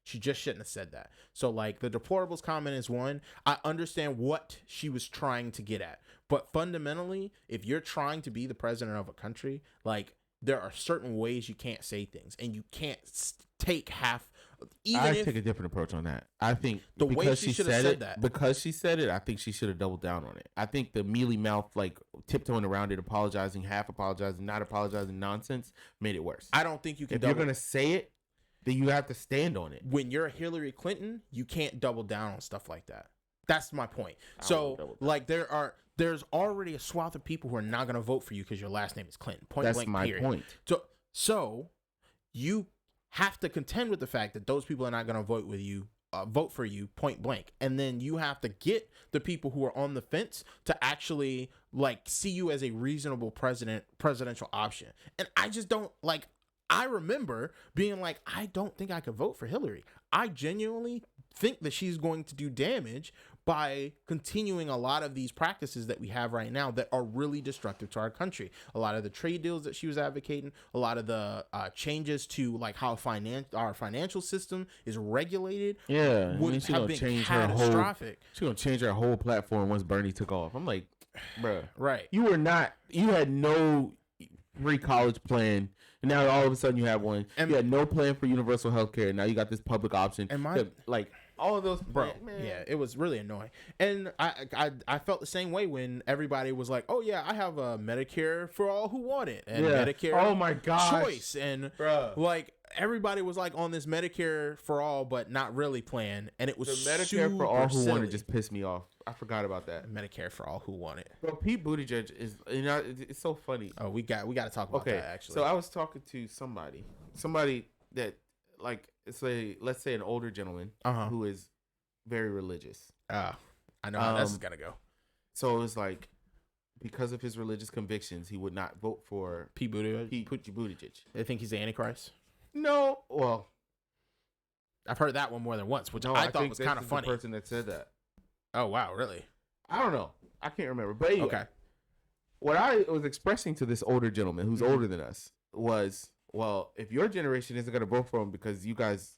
she just shouldn't have said that. So the deplorables comment is one. I understand what she was trying to get at, but fundamentally, if you're trying to be the president of a country, there are certain ways you can't say things, and you can't take half. I take a different approach on that. I think the way she should have said that, because she said it, I think she should have doubled down on it. I think the mealy mouth, tiptoeing around it, apologizing, half apologizing, not apologizing nonsense made it worse. I don't think you can. If you're gonna say it, then you have to stand on it. When you're Hillary Clinton, you can't double down on stuff like that. That's my point. So there's already a swath of people who are not going to vote for you because your last name is Clinton. That's my point. So you have to contend with the fact that those people are not going to vote for you point blank. And then you have to get the people who are on the fence to actually see you as a reasonable presidential option. And I just don't I remember being I don't think I could vote for Hillary. I genuinely think that she's going to do damage by continuing a lot of these practices that we have right now that are really destructive to our country. A lot of the trade deals that she was advocating, a lot of the changes to how our financial system is regulated. Yeah, would have been catastrophic. She's gonna change her whole platform once Bernie took off. I'm bruh, right? You had no free college plan, And now all of a sudden you have one. And you had no plan for universal health care. Now you got this public option. And like all of those, bro. Man. Yeah, it was really annoying. And I felt the same way when everybody was like, "Oh yeah, I have a Medicare for all who want it," and Medicare, oh my god, choice, and like everybody was like on this Medicare for all, but not really plan, and it was the Medicare for all who want it just pissed me off. I forgot about that. Medicare for all who want it. Bro, Pete Buttigieg is, it's so funny. Oh, we got to talk about that actually. So I was talking to somebody that like let's say an older gentleman who is very religious. I know how this is gonna go. So it was like, because of his religious convictions, he would not vote for Pete Buttigieg. They think he's the Antichrist. No, well, I've heard that one more than once, which I thought was kind of funny. The person that said that. Oh wow, really? I don't know. I can't remember. But anyway, okay. What I was expressing to this older gentleman who's older than us was, well, if your generation isn't going to vote for him because you guys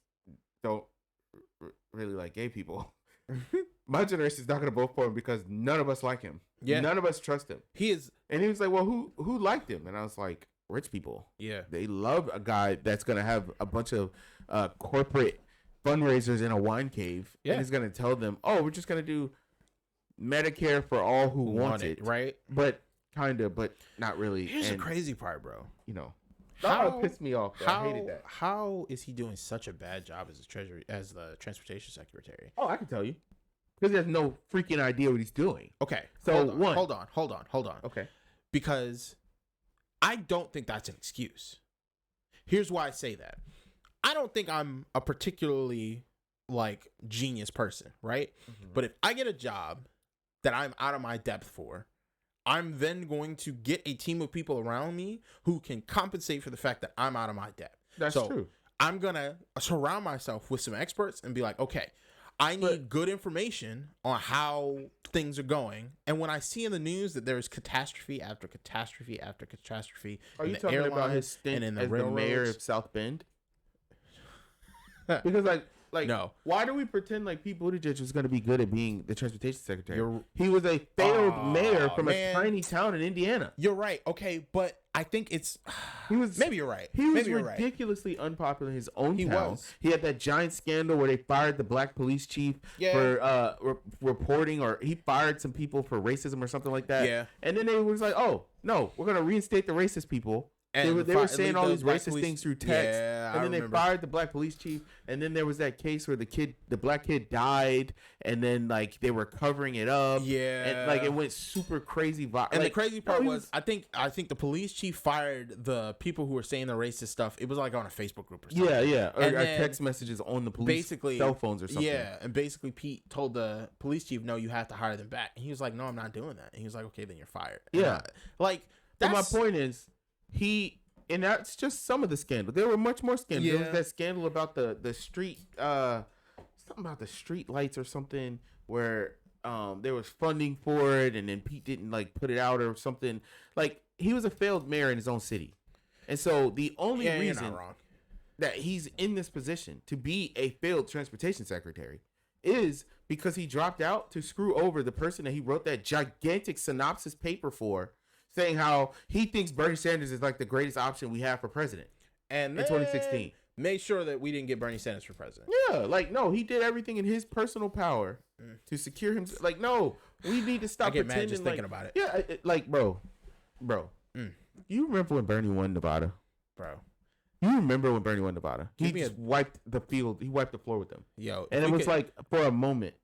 don't really like gay people, my generation is not going to vote for him because none of us like him. Yeah. None of us trust him. He is. And he was like, well, who liked him? And I was like, rich people. Yeah. They love a guy that's going to have a bunch of corporate fundraisers in a wine cave. Yeah. And he's going to tell them, oh, we're just going to do Medicare for all who want it. Right. But kind of, but not really. Here's the crazy part, bro. You know, that pissed me off. I hated that. How is he doing such a bad job as the transportation secretary? Oh, I can tell you. Because he has no freaking idea what he's doing. Okay. So hold on. Okay. Because I don't think that's an excuse. Here's why I say that. I don't think I'm a particularly like genius person, right? Mm-hmm. But if I get a job that I'm out of my depth for, I'm then going to get a team of people around me who can compensate for the fact that I'm out of my depth. That's true. I'm going to surround myself with some experts and be like, okay, I need good information on how things are going. And when I see in the news that there's catastrophe after catastrophe after catastrophe, are you talking about his stint as the mayor of South Bend? Because like no. Why do we pretend like Pete Buttigieg was going to be good at being the transportation secretary? He was a failed mayor from a tiny town in Indiana. You're right. Okay, but I think maybe you're right. He was ridiculously unpopular in his own town. He had that giant scandal where they fired the black police chief for reporting, or he fired some people for racism or something like that. Yeah. And then they was like, oh no, we're going to reinstate the racist people. And they were saying all these racist things through text, and then they fired the black police chief. And then there was that case where the black kid died, and then like they were covering it up. Yeah, and like it went super crazy. And the crazy part was, I think the police chief fired the people who were saying the racist stuff. It was like on a Facebook group or something. Yeah, or text messages on the police cell phones or something. Yeah, and basically Pete told the police chief, "No, you have to hire them back." And he was like, "No, I'm not doing that." And he was like, "Okay, then you're fired." Yeah, like that's my point is. And that's just some of the scandal. There were much more scandals. Yeah. There was that scandal about the street, something about the street lights or something, where there was funding for it, and then Pete didn't like put it out or something. Like, he was a failed mayor in his own city, and so the only reason that he's in this position to be a failed transportation secretary is because he dropped out to screw over the person that he wrote that gigantic synopsis paper for, saying how he thinks Bernie Sanders is like the greatest option we have for president. And in 2016, made sure that we didn't get Bernie Sanders for president. Yeah, like no, he did everything in his personal power to secure him. Like no, we need to stop. I get mad just thinking about it. Yeah, like bro, you remember when Bernie won Nevada, bro? You remember when Bernie won Nevada? He just wiped the field. He wiped the floor with them. Yo, and it was like for a moment.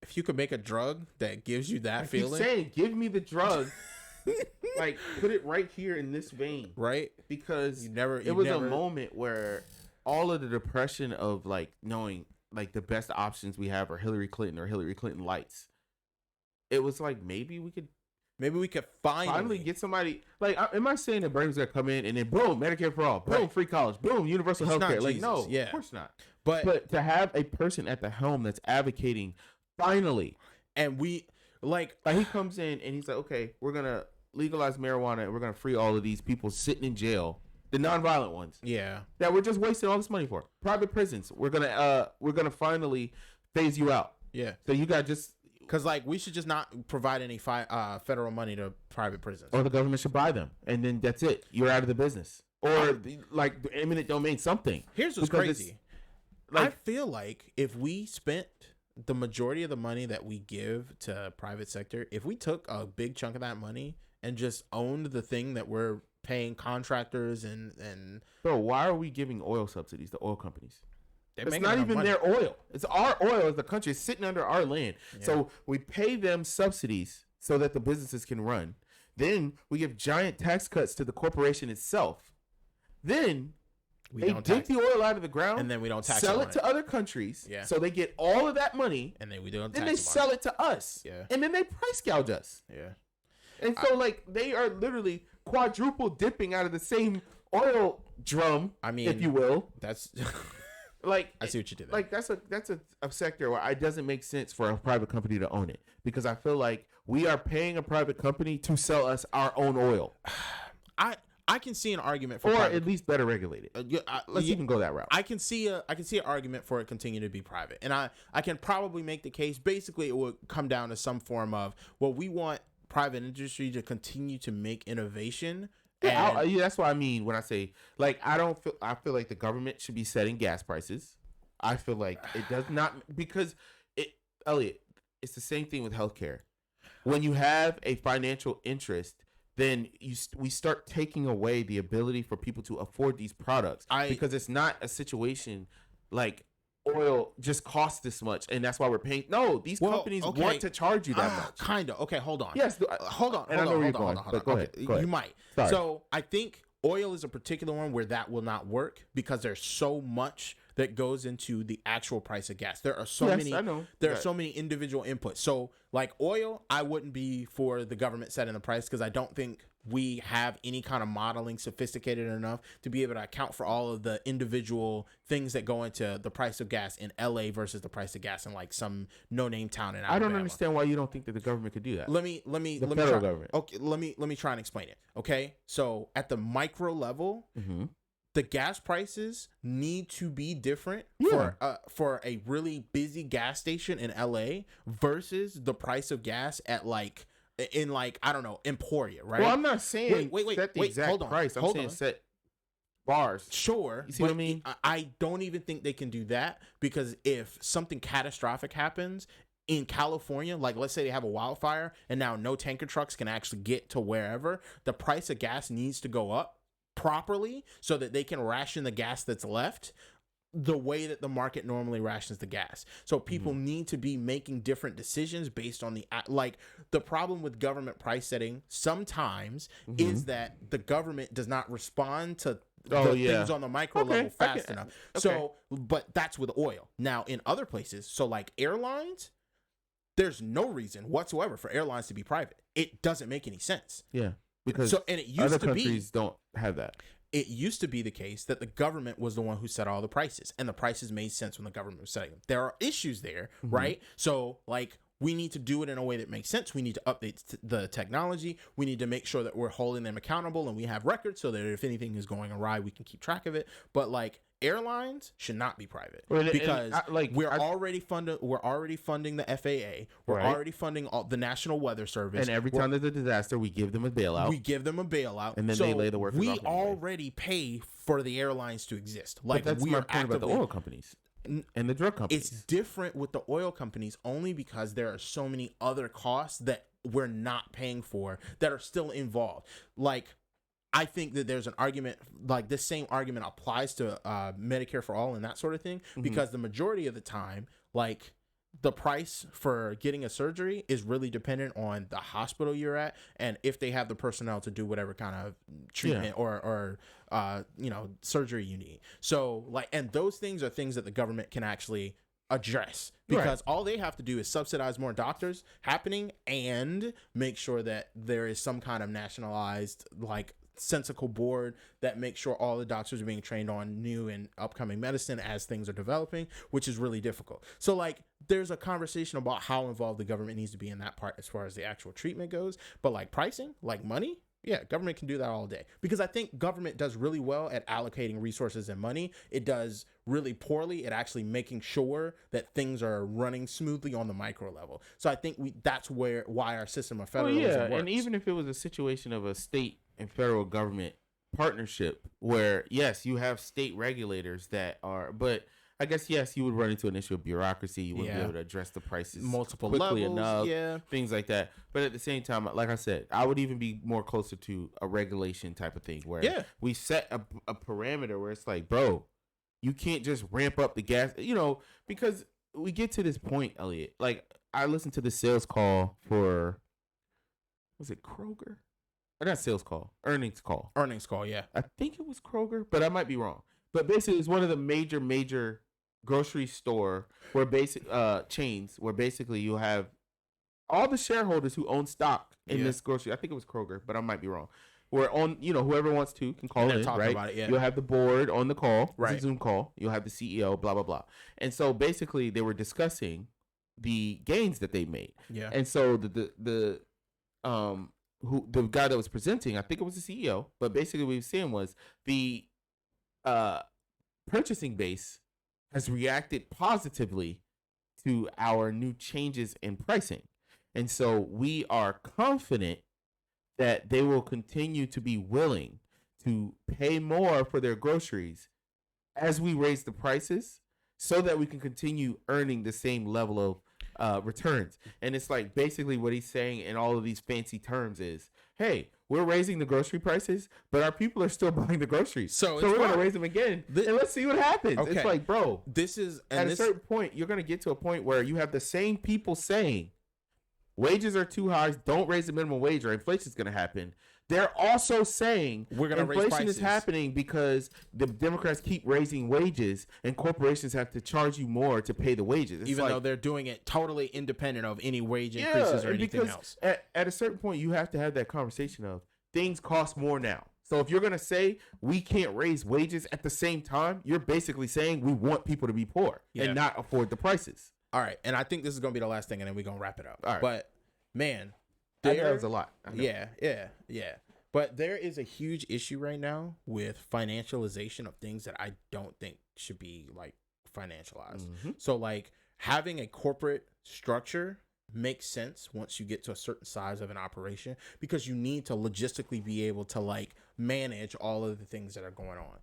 If you could make a drug that gives you that feeling, saying, give me the drug. Like, put it right here in this vein, right? Because it was a moment where all of the depression of like knowing like the best options we have are Hillary Clinton or Hillary Clinton lights. It was like maybe we could finally get somebody. Like, am I saying that Bernie's gonna come in and then boom, Medicare for all, boom, free college, boom, universal health care? Like, no, of course not. But to have a person at the helm that's advocating finally, and we. Like he comes in and he's like, okay, we're going to legalize marijuana and we're going to free all of these people sitting in jail, the nonviolent ones. Yeah. That we're just wasting all this money for. Private prisons. We're going to finally phase you out. Yeah. So you got just cuz like we should just not provide any federal money to private prisons. Or the government should buy them. And then that's it. You're out of the business. or like the eminent domain something. Here's what's crazy. Like, I feel like if we spent the majority of the money that we give to private sector, if we took a big chunk of that money and just owned the thing that we're paying contractors and bro, why are we giving oil subsidies to oil companies? It's not even money. their oil. It's our oil as the country. It's sitting under our land. Yeah. So we pay them subsidies so that the businesses can run. Then we give giant tax cuts to the corporation itself. Then they dig the oil out of the ground, and then we don't tax sell it to other countries. Yeah. So they get all of that money, and then we don't. Then they sell it to us. Yeah. And then they price gouge us. Yeah. And so like they are literally quadruple dipping out of the same oil drum. I mean, if you will. That's like I see what you did there. Like that's a sector where it doesn't make sense for a private company to own it, because I feel like we are paying a private company to sell us our own oil. I can see an argument for, or at least better regulated. Let's even go that route. I can see an argument for it continue to be private, and I can probably make the case. Basically, it would come down to some form of, well, we want private industry to continue to make innovation. Yeah, that's what I mean when I say, like, I feel like the government should be setting gas prices. I feel like it does not, because Elliot, it's the same thing with healthcare. When you have a financial interest, then we start taking away the ability for people to afford these products, because it's not a situation like oil just costs this much and that's why we're paying. No, these companies want to charge you that much. Kind of. Okay, hold on. Yes, hold on. And I know where you're going, but go ahead. You might. Sorry. So I think oil is a particular one where that will not work, because there's so much that goes into the actual price of gas. There are so many. There are so many individual inputs. So like oil, I wouldn't be for the government setting the price, because I don't think we have any kind of modeling sophisticated enough to be able to account for all of the individual things that go into the price of gas in LA versus the price of gas in like some no-name town in Alabama. I don't understand why you don't think that the government could do that. Let me federal government. Okay, let me try and explain it. Okay, so at the micro level, the gas prices need to be different for a really busy gas station in LA versus the price of gas at like I don't know, Emporia, right? Well, I'm not saying set the exact hold on, price. I'm saying set bars. Sure. You see what I mean? I don't even think they can do that, because if something catastrophic happens in California, like let's say they have a wildfire and now no tanker trucks can actually get to wherever, the price of gas needs to go up properly so that they can ration the gas that's left the way that the market normally rations the gas. So people need to be making different decisions based on the problem with government price setting sometimes is that the government does not respond to things on the micro level fast enough. Okay. So, but that's with oil. Now in other places, so like airlines, there's no reason whatsoever for airlines to be private. It doesn't make any sense. Yeah. Because and it used other to countries don't have that. It used to be the case that the government was the one who set all the prices, and the prices made sense when the government was setting them. There are issues there, right? So, like, we need to do it in a way that makes sense. We need to update the technology. We need to make sure that we're holding them accountable and we have records so that if anything is going awry, we can keep track of it. But, like, airlines should not be private, because we're already funding the FAA. We're already funding the National Weather Service. And every time there's a disaster, we give them a bailout. And then they lay the work. We already pay for the airlines to exist. Like, but that's my point about the oil companies and the drug companies. It's different with the oil companies only because there are so many other costs that we're not paying for that are still involved. Like, I think that there's an argument, like this same argument applies to Medicare for all and that sort of thing, because the majority of the time, like, the price for getting a surgery is really dependent on the hospital you're at and if they have the personnel to do whatever kind of treatment or surgery you need. So, like, and those things are things that the government can actually address, because all they have to do is subsidize more doctors happening and make sure that there is some kind of nationalized, like, sensical board that makes sure all the doctors are being trained on new and upcoming medicine as things are developing, which is really difficult. So, like, there's a conversation about how involved the government needs to be in that part as far as the actual treatment goes. But like pricing, like money, yeah, government can do that all day, because I think government does really well at allocating resources and money. It does really poorly at actually making sure that things are running smoothly on the micro level. So I think that's why our system of federalism works. And even if it was a situation of a state and federal government partnership where, yes, you have state regulators that are, but I guess, yes, you would run into an issue of bureaucracy. You wouldn't be able to address the prices multiple quickly levels, enough, things like that. But at the same time, like I said, I would even be more closer to a regulation type of thing where we set a parameter where it's like, bro, you can't just ramp up the gas, because we get to this point, Elliot. Like, I listened to the sales call for, was it Kroger? Or not sales call, earnings call. Earnings call, yeah. I think it was Kroger, but I might be wrong. But basically, it's one of the major grocery store chains where basically you have all the shareholders who own stock in this grocery. I think it was Kroger, but I might be wrong. Where whoever wants to can call in, right? About it, You'll have the board on the call, right? It's a Zoom call. You'll have the CEO, blah blah blah. And so basically, they were discussing the gains that they made. Yeah. And so the guy that was presenting, I think it was the CEO, but basically what he was saying was the purchasing base has reacted positively to our new changes in pricing. And so we are confident that they will continue to be willing to pay more for their groceries as we raise the prices so that we can continue earning the same level of returns. And it's like basically what he's saying in all of these fancy terms is, hey, we're raising the grocery prices, but our people are still buying the groceries. So we're going to raise them again, and let's see what happens. Okay. It's like, bro, at a certain point, you're going to get to a point where you have the same people saying wages are too high, don't raise the minimum wage or inflation's going to happen. They're also saying we're going to raise prices. Inflation is happening because the Democrats keep raising wages and corporations have to charge you more to pay the wages. Even though they're doing it totally independent of any wage increases or anything else. At a certain point, you have to have that conversation of things cost more now. So if you're going to say we can't raise wages at the same time, you're basically saying we want people to be poor and not afford the prices. All right. And I think this is going to be the last thing, and then we're going to wrap it up. All right. But, man. That was a lot. Yeah. But there is a huge issue right now with financialization of things that I don't think should be like financialized. Mm-hmm. So like having a corporate structure makes sense once you get to a certain size of an operation because you need to logistically be able to like manage all of the things that are going on.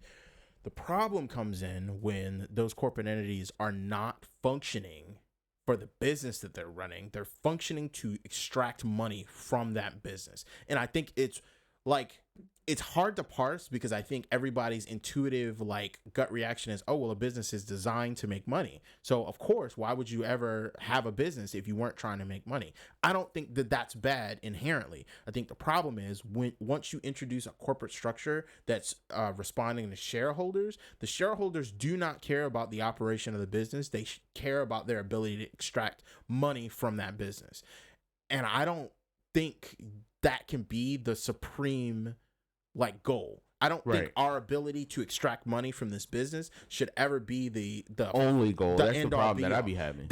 The problem comes in when those corporate entities are not functioning for the business that they're running. They're functioning to extract money from that business. And I think it's hard to parse because I think everybody's intuitive like gut reaction is, oh, well, a business is designed to make money. So of course, why would you ever have a business if you weren't trying to make money? I don't think that that's bad inherently. I think the problem is once you introduce a corporate structure that's responding to shareholders, the shareholders do not care about the operation of the business. They care about their ability to extract money from that business. And I don't think that can be the supreme like goal. I don't think our ability to extract money from this business should ever be the only goal. That's the problem that I be having.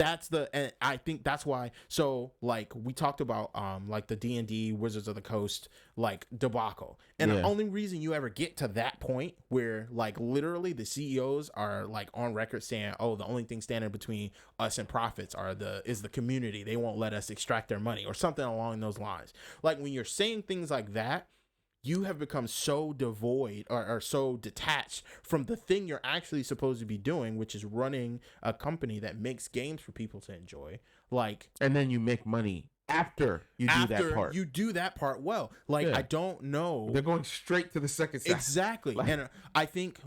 And I think that's why. So like we talked about like the D&D Wizards of the Coast like debacle, and the only reason you ever get to that point where like literally the CEOs are like on record saying, oh, the only thing standing between us and profits is the community. They won't let us extract their money or something along those lines. Like when you're saying things like that, you have become so devoid or so detached from the thing you're actually supposed to be doing, which is running a company that makes games for people to enjoy. Like, and then you make money after you do that part. You do that part well. Like, I don't know. They're going straight to the second side. Exactly. Like, and I think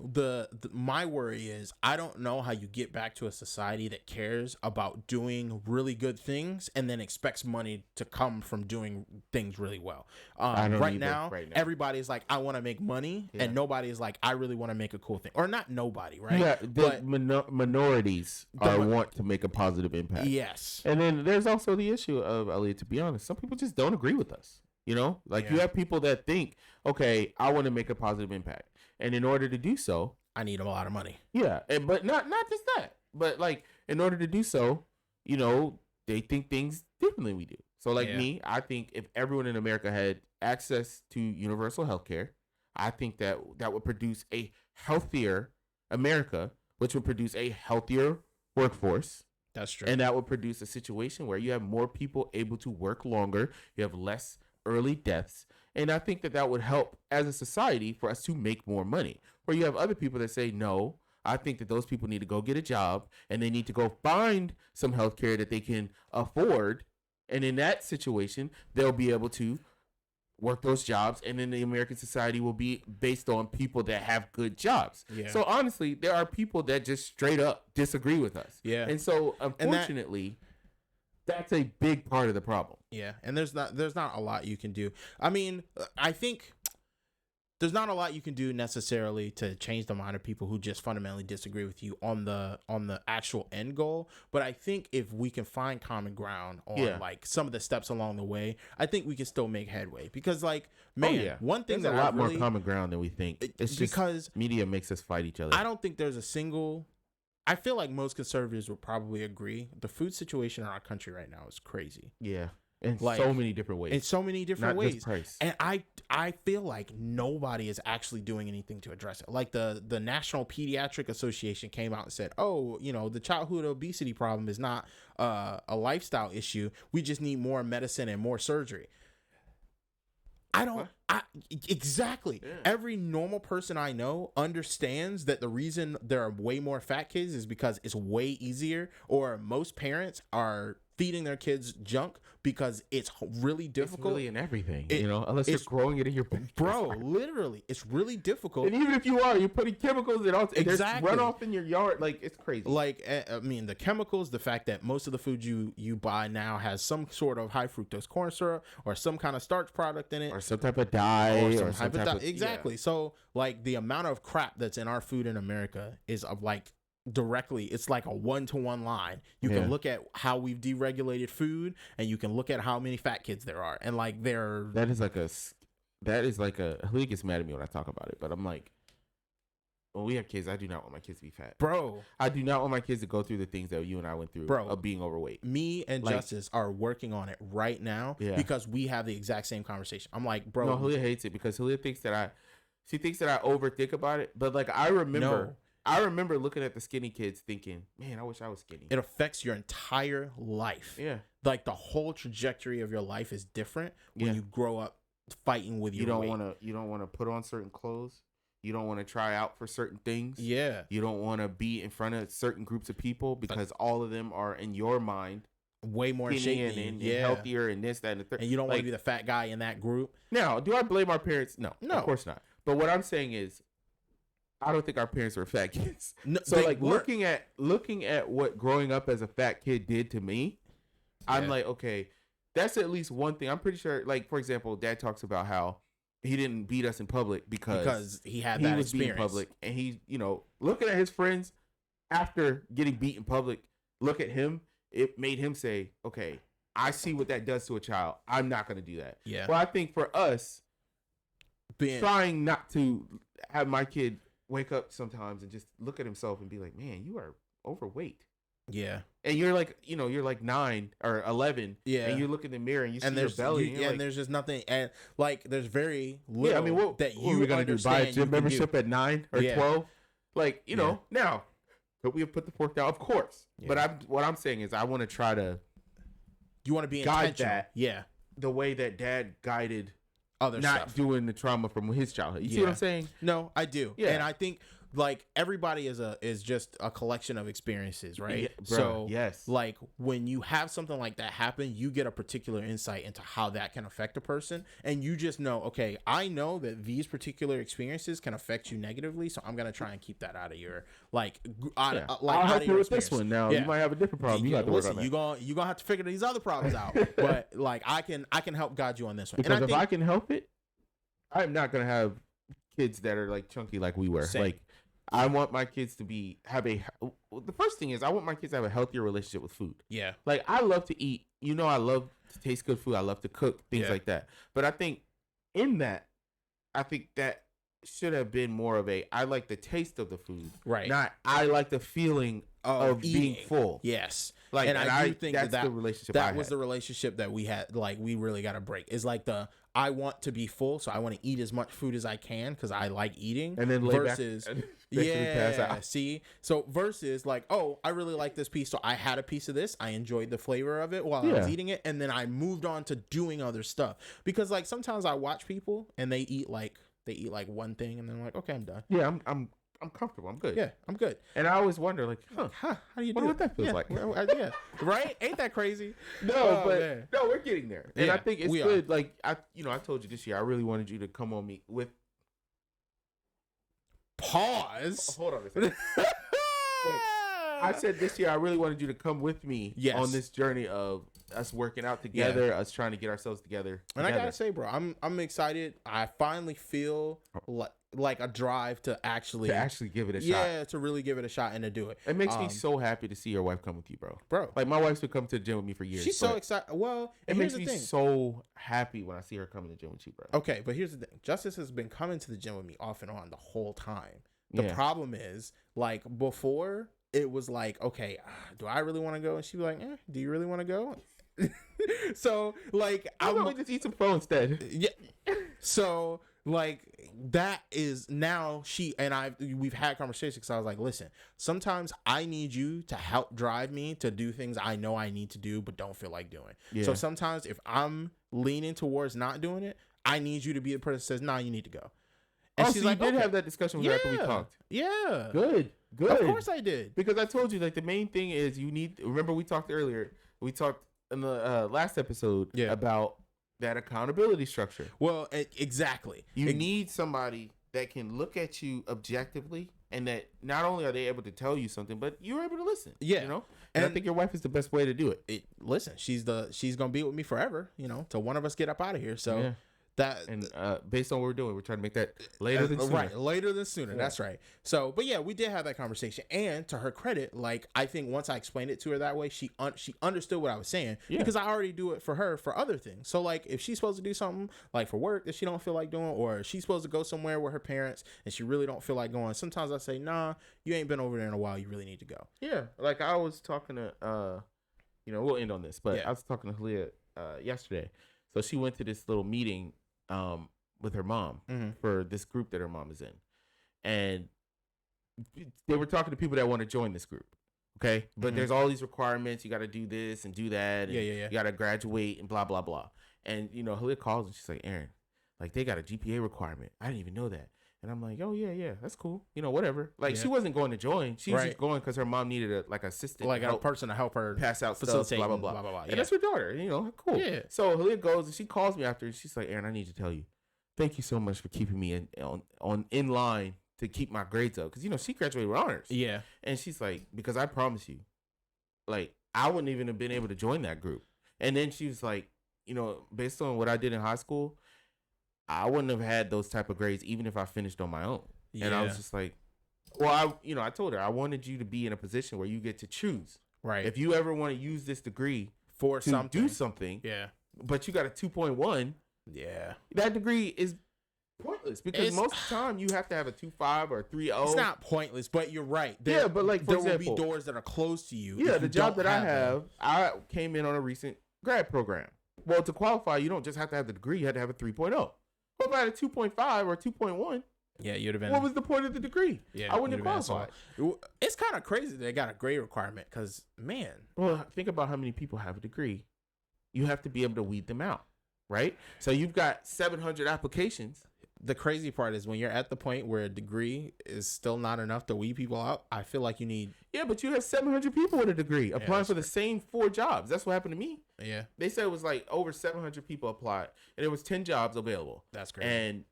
my worry is I don't know how you get back to a society that cares about doing really good things and then expects money to come from doing things really well. Right now, everybody's like, I want to make money, and nobody's like, I really want to make a cool thing. Or not nobody, right? Yeah, but minorities want to make a positive impact. Yes. And then there's also the issue of, Elliot, to be honest, some people just don't agree with us. You know, like you have people that think, okay, I want to make a positive impact, and in order to do so, I need a lot of money. Yeah, but not just that, but like in order to do so, you know, they think things differently than we do. So like me, I think if everyone in America had access to universal health care, I think that would produce a healthier America, which would produce a healthier workforce. That's true. And that would produce a situation where you have more people able to work longer. You have less early deaths. And I think that would help as a society for us to make more money. Where you have other people that say, no, I think that those people need to go get a job and they need to go find some healthcare that they can afford. And in that situation, they'll be able to work those jobs, and then the American society will be based on people that have good jobs. Yeah. So honestly, there are people that just straight up disagree with us. Yeah. And so unfortunately, that's a big part of the problem. Yeah. And there's not a lot you can do. I mean, I think there's not a lot you can do necessarily to change the mind of people who just fundamentally disagree with you on the actual end goal. But I think if we can find common ground on like some of the steps along the way, I think we can still make headway. Because like, man, one thing there's a lot more common ground than we think. It's just because media makes us fight each other. I don't think there's a single. I feel like most conservatives would probably agree. The food situation in our country right now is crazy. Yeah. In like, so many different ways. In so many different ways. Just price. And I feel like nobody is actually doing anything to address it. Like the National Pediatric Association came out and said, oh, you know, the childhood obesity problem is not a lifestyle issue. We just need more medicine and more surgery. Exactly. Yeah. Every normal person I know understands that the reason there are way more fat kids is because it's way easier, or most parents are feeding their kids junk because it's really difficult. It's really in everything, unless you're growing it in your backyard. Bro, literally, it's really difficult. And even if you are, you're putting chemicals in all. Exactly. There's runoff in your yard. Like, it's crazy. Like, I mean, the chemicals, the fact that most of the food you buy now has some sort of high fructose corn syrup or some kind of starch product in it. Or some type of dye. Or some type of exactly. Yeah. So, like, the amount of crap that's in our food in America is of, like, directly, it's like a 1-to-1 line. You can look at how we've deregulated food, and you can look at how many fat kids there are, and like that is like a Haley gets mad at me when I talk about it, but I'm like, when we have kids, I do not want my kids to be fat, bro. I do not want my kids to go through the things that you and I went through, bro, of being overweight. Me and Justice are working on it right now because we have the exact same conversation. I'm like, bro, no, Haley hates it because Haley thinks that I overthink about it, but like I remember looking at the skinny kids thinking, man, I wish I was skinny. It affects your entire life. Yeah. Like the whole trajectory of your life is different when you grow up fighting with your weight. You don't want to put on certain clothes. You don't want to try out for certain things. Yeah. You don't want to be in front of certain groups of people because all of them are in your mind way more shaky and healthier and this, that, and the third. And you don't want to be the fat guy in that group. Now, do I blame our parents? No, of course not. But what I'm saying is, I don't think our parents were fat kids. No, so like looking at what growing up as a fat kid did to me, I'm like, okay, that's at least one thing. I'm pretty sure, like, for example, Dad talks about how he didn't beat us in public because he had that experience. In public, and he, looking at his friends after getting beat in public, look at him, it made him say, okay, I see what that does to a child. I'm not going to do that. Yeah. Well, I think for us, trying not to have my kid wake up sometimes and just look at himself and be like, man, you are overweight. Yeah. And you're like, you're like 9 or 11. Yeah. And you look in the mirror and you see your belly. And there's just nothing. And like, there's very little that you were going to do? Buy a gym membership at 9 or 12? Like, now, could we have put the fork down? Of course. Yeah. But what I'm saying is I want to try to. You want to be intentional. Yeah. The way that Dad guided other not stuff. Doing the trauma from his childhood. You see what I'm saying? No, I do. Yeah. And I think like everybody is just a collection of experiences, right? Yeah, bro, so yes, like when you have something like that happen, you get a particular insight into how that can affect a person, and you just know, okay, I know that these particular experiences can affect you negatively, so I'm gonna try and keep that out of your I'll help you with this one. Now you might have a different problem. You got to work on that. You gonna have to figure these other problems out. But like I can help guide you on this one. Because if I can help it, I'm not gonna have kids that are like chunky like we were. Same. Like I want my kids to the first thing is I want my kids to have a healthier relationship with food. Yeah. Like I love to eat, I love to taste good food. I love to cook, things like that. But I think that should have been more of I like the taste of the food. Right. Not I like the feeling of being full. Yes. Like, and I do think that's the relationship that was the relationship that we had. Like we really got to break. It's like I want to be full, so I want to eat as much food as I can because I like eating. And then versus, lay back and pass out. see, so versus like, oh, I really like this piece, so I had a piece of this. I enjoyed the flavor of it while I was eating it, and then I moved on to doing other stuff. Because like sometimes I watch people and they eat like one thing, and then I'm like, okay, I'm done. Yeah, I'm comfortable. I'm good. Yeah, I'm good. And I always wonder, like, how do you do what that feels like? Yeah, right? Ain't that crazy? No, no, we're getting there, and Yeah, I think it's good. Like I told you this year, I really wanted you to come on me with. Pause. Hold on a second. Wait. I said this year I really wanted you to come with me on this journey of us working out together, us trying to get ourselves together. And I gotta say, bro, I'm excited. I finally feel like a drive to actually give it a shot. Yeah, to really give it a shot and to do it. It makes me so happy to see your wife come with you, bro. Like my wife's been coming to the gym with me for years. She's so excited. Well, it makes me so happy when I see her coming to the gym with you, bro. Okay, but here's the thing: Justice has been coming to the gym with me off and on the whole time. The problem is, like before, it was like, okay, do I really want to go? And she'd be like, do you really want to go? So like, I'm gonna just eat some pho instead. Yeah. So like that is now we've had conversations because I was like, listen, sometimes I need you to help drive me to do things I know I need to do but don't feel like doing. Yeah. So sometimes if I'm leaning towards not doing it, I need you to be the person that says, nah, you need to go. And she's like, you did have that discussion with her after we talked. Yeah. Good. Of course I did. Because I told you, like, the main thing is remember we talked earlier, we talked in the last episode about that accountability structure. Well, exactly. You need somebody that can look at you objectively and that not only are they able to tell you something, but you're able to listen. Yeah. You know? And I think your wife is the best way to do it. Listen, she's going to be with me forever, till one of us get up out of here. So. Yeah. Based on what we're doing, we're trying to make that later than sooner. Right, later than sooner. Yeah. That's right. So, but yeah, we did have that conversation. And to her credit, like I think once I explained it to her that way, she understood what I was saying because I already do it for her for other things. So, like if she's supposed to do something like for work that she don't feel like doing, or she's supposed to go somewhere with her parents and she really don't feel like going, sometimes I say, nah, you ain't been over there in a while. You really need to go. Yeah, like I was talking to, we'll end on this, but I was talking to Leah yesterday. So she went to this little meeting with her mom for this group that her mom is in, and they were talking to people that want to join this group. Okay, but there's all these requirements. You got to do this and do that. And you got to graduate and blah blah blah. And Halia calls and she's like, Aaron, like they got a GPA requirement. I didn't even know that. And I'm like, oh yeah, that's cool. Whatever. Like she wasn't going to join. She was just going because her mom needed a assistant, like a person to help her pass out stuff, blah blah blah. And that's her daughter. Cool. Yeah. So Halia goes and she calls me after and she's like, Aaron, I need to tell you, thank you so much for keeping me in line to keep my grades up because she graduated with honors. Yeah. And she's like, because I promise you, like I wouldn't even have been able to join that group. And then she was like, based on what I did in high school, I wouldn't have had those type of grades even if I finished on my own. Yeah. And I was just like, well, I told her I wanted you to be in a position where you get to choose. Right. If you ever want to use this degree for to do something, but you got a 2.1, that degree is pointless because most of the time you have to have a 2.5 or 3.0. It's not pointless, but you're right. But like there will be doors that are closed to you. Yeah, the job that I have, I came in on a recent grad program. Well, to qualify, you don't just have to have the degree; you had to have a 3.0. What about a 2.5 or 2.1? Yeah, you'd have been. What was the point of the degree? Yeah, I wouldn't have qualified. It's kind of crazy they got a grade requirement because, man. Well, think about how many people have a degree. You have to be able to weed them out, right? So you've got 700 applications. The crazy part is when you're at the point where a degree is still not enough to weed people out, I feel like you need... Yeah, but you have 700 people with a degree applying for the same 4 jobs. That's what happened to me. Yeah. They said it was like over 700 people applied, and there was 10 jobs available. That's crazy. And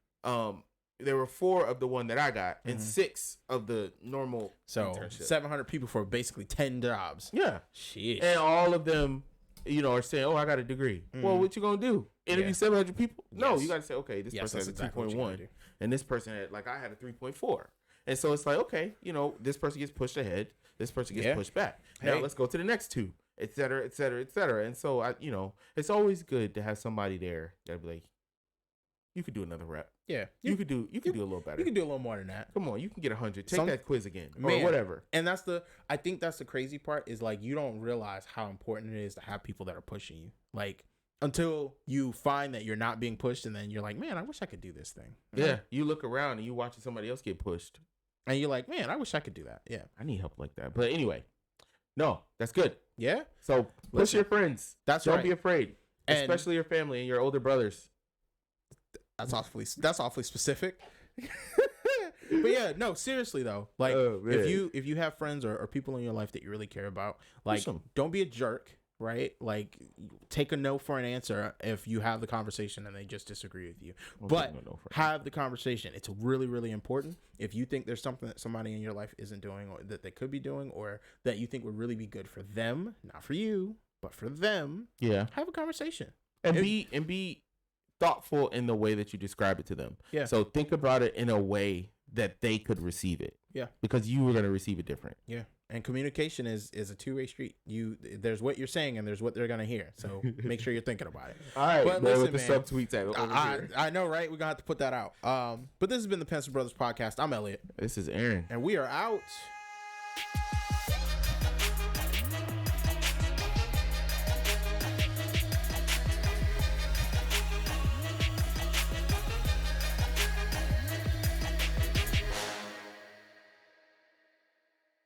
there were 4 of the one that I got, and 6 of the normal internship. 700 people for basically 10 jobs. Yeah. Shit. And all of them, are saying, oh, I got a degree. Well, what you going to do? Interview 700 people? No, you got to say, okay, this person has a 2.1, and this person had, like I had a 3.4. And so it's like, okay, this person gets pushed ahead, this person gets pushed back. Now let's go to the next 2, et cetera, et cetera, et cetera. And so, it's always good to have somebody there that'll be like, you could do another rep. Yeah. You could do a little better. You can do a little more than that. Come on, you can get 100. Take that quiz again. Or whatever. And I think that's the crazy part is like you don't realize how important it is to have people that are pushing you. Like until you find that you're not being pushed, and then you're like, man, I wish I could do this thing. Yeah, you look around and you watching somebody else get pushed, and you're like, man, I wish I could do that. Yeah, I need help like that. But anyway, no, that's good. Yeah. So push your friends. Don't be afraid, especially your family and your older brothers. That's awfully specific. But yeah, no, seriously though, like if you have friends or people in your life that you really care about, like don't be a jerk, right? Like take a no for an answer if you have the conversation and they just disagree with you. But have the conversation. It's really, really important. If you think there's something that somebody in your life isn't doing or that they could be doing or that you think would really be good for them, not for you, but for them, have a conversation. And be thoughtful in the way that you describe it to them. Yeah. So think about it in a way that they could receive it. Yeah. Because you were going to receive it different. Yeah. And communication is a two-way street. There's what you're saying and there's what they're going to hear. So make sure you're thinking about it. All right. But listen, with the subtweets I know, right? We're going to have to put that out. But this has been the Pensive Brothers podcast. I'm Elliot. This is Aaron. And we are out.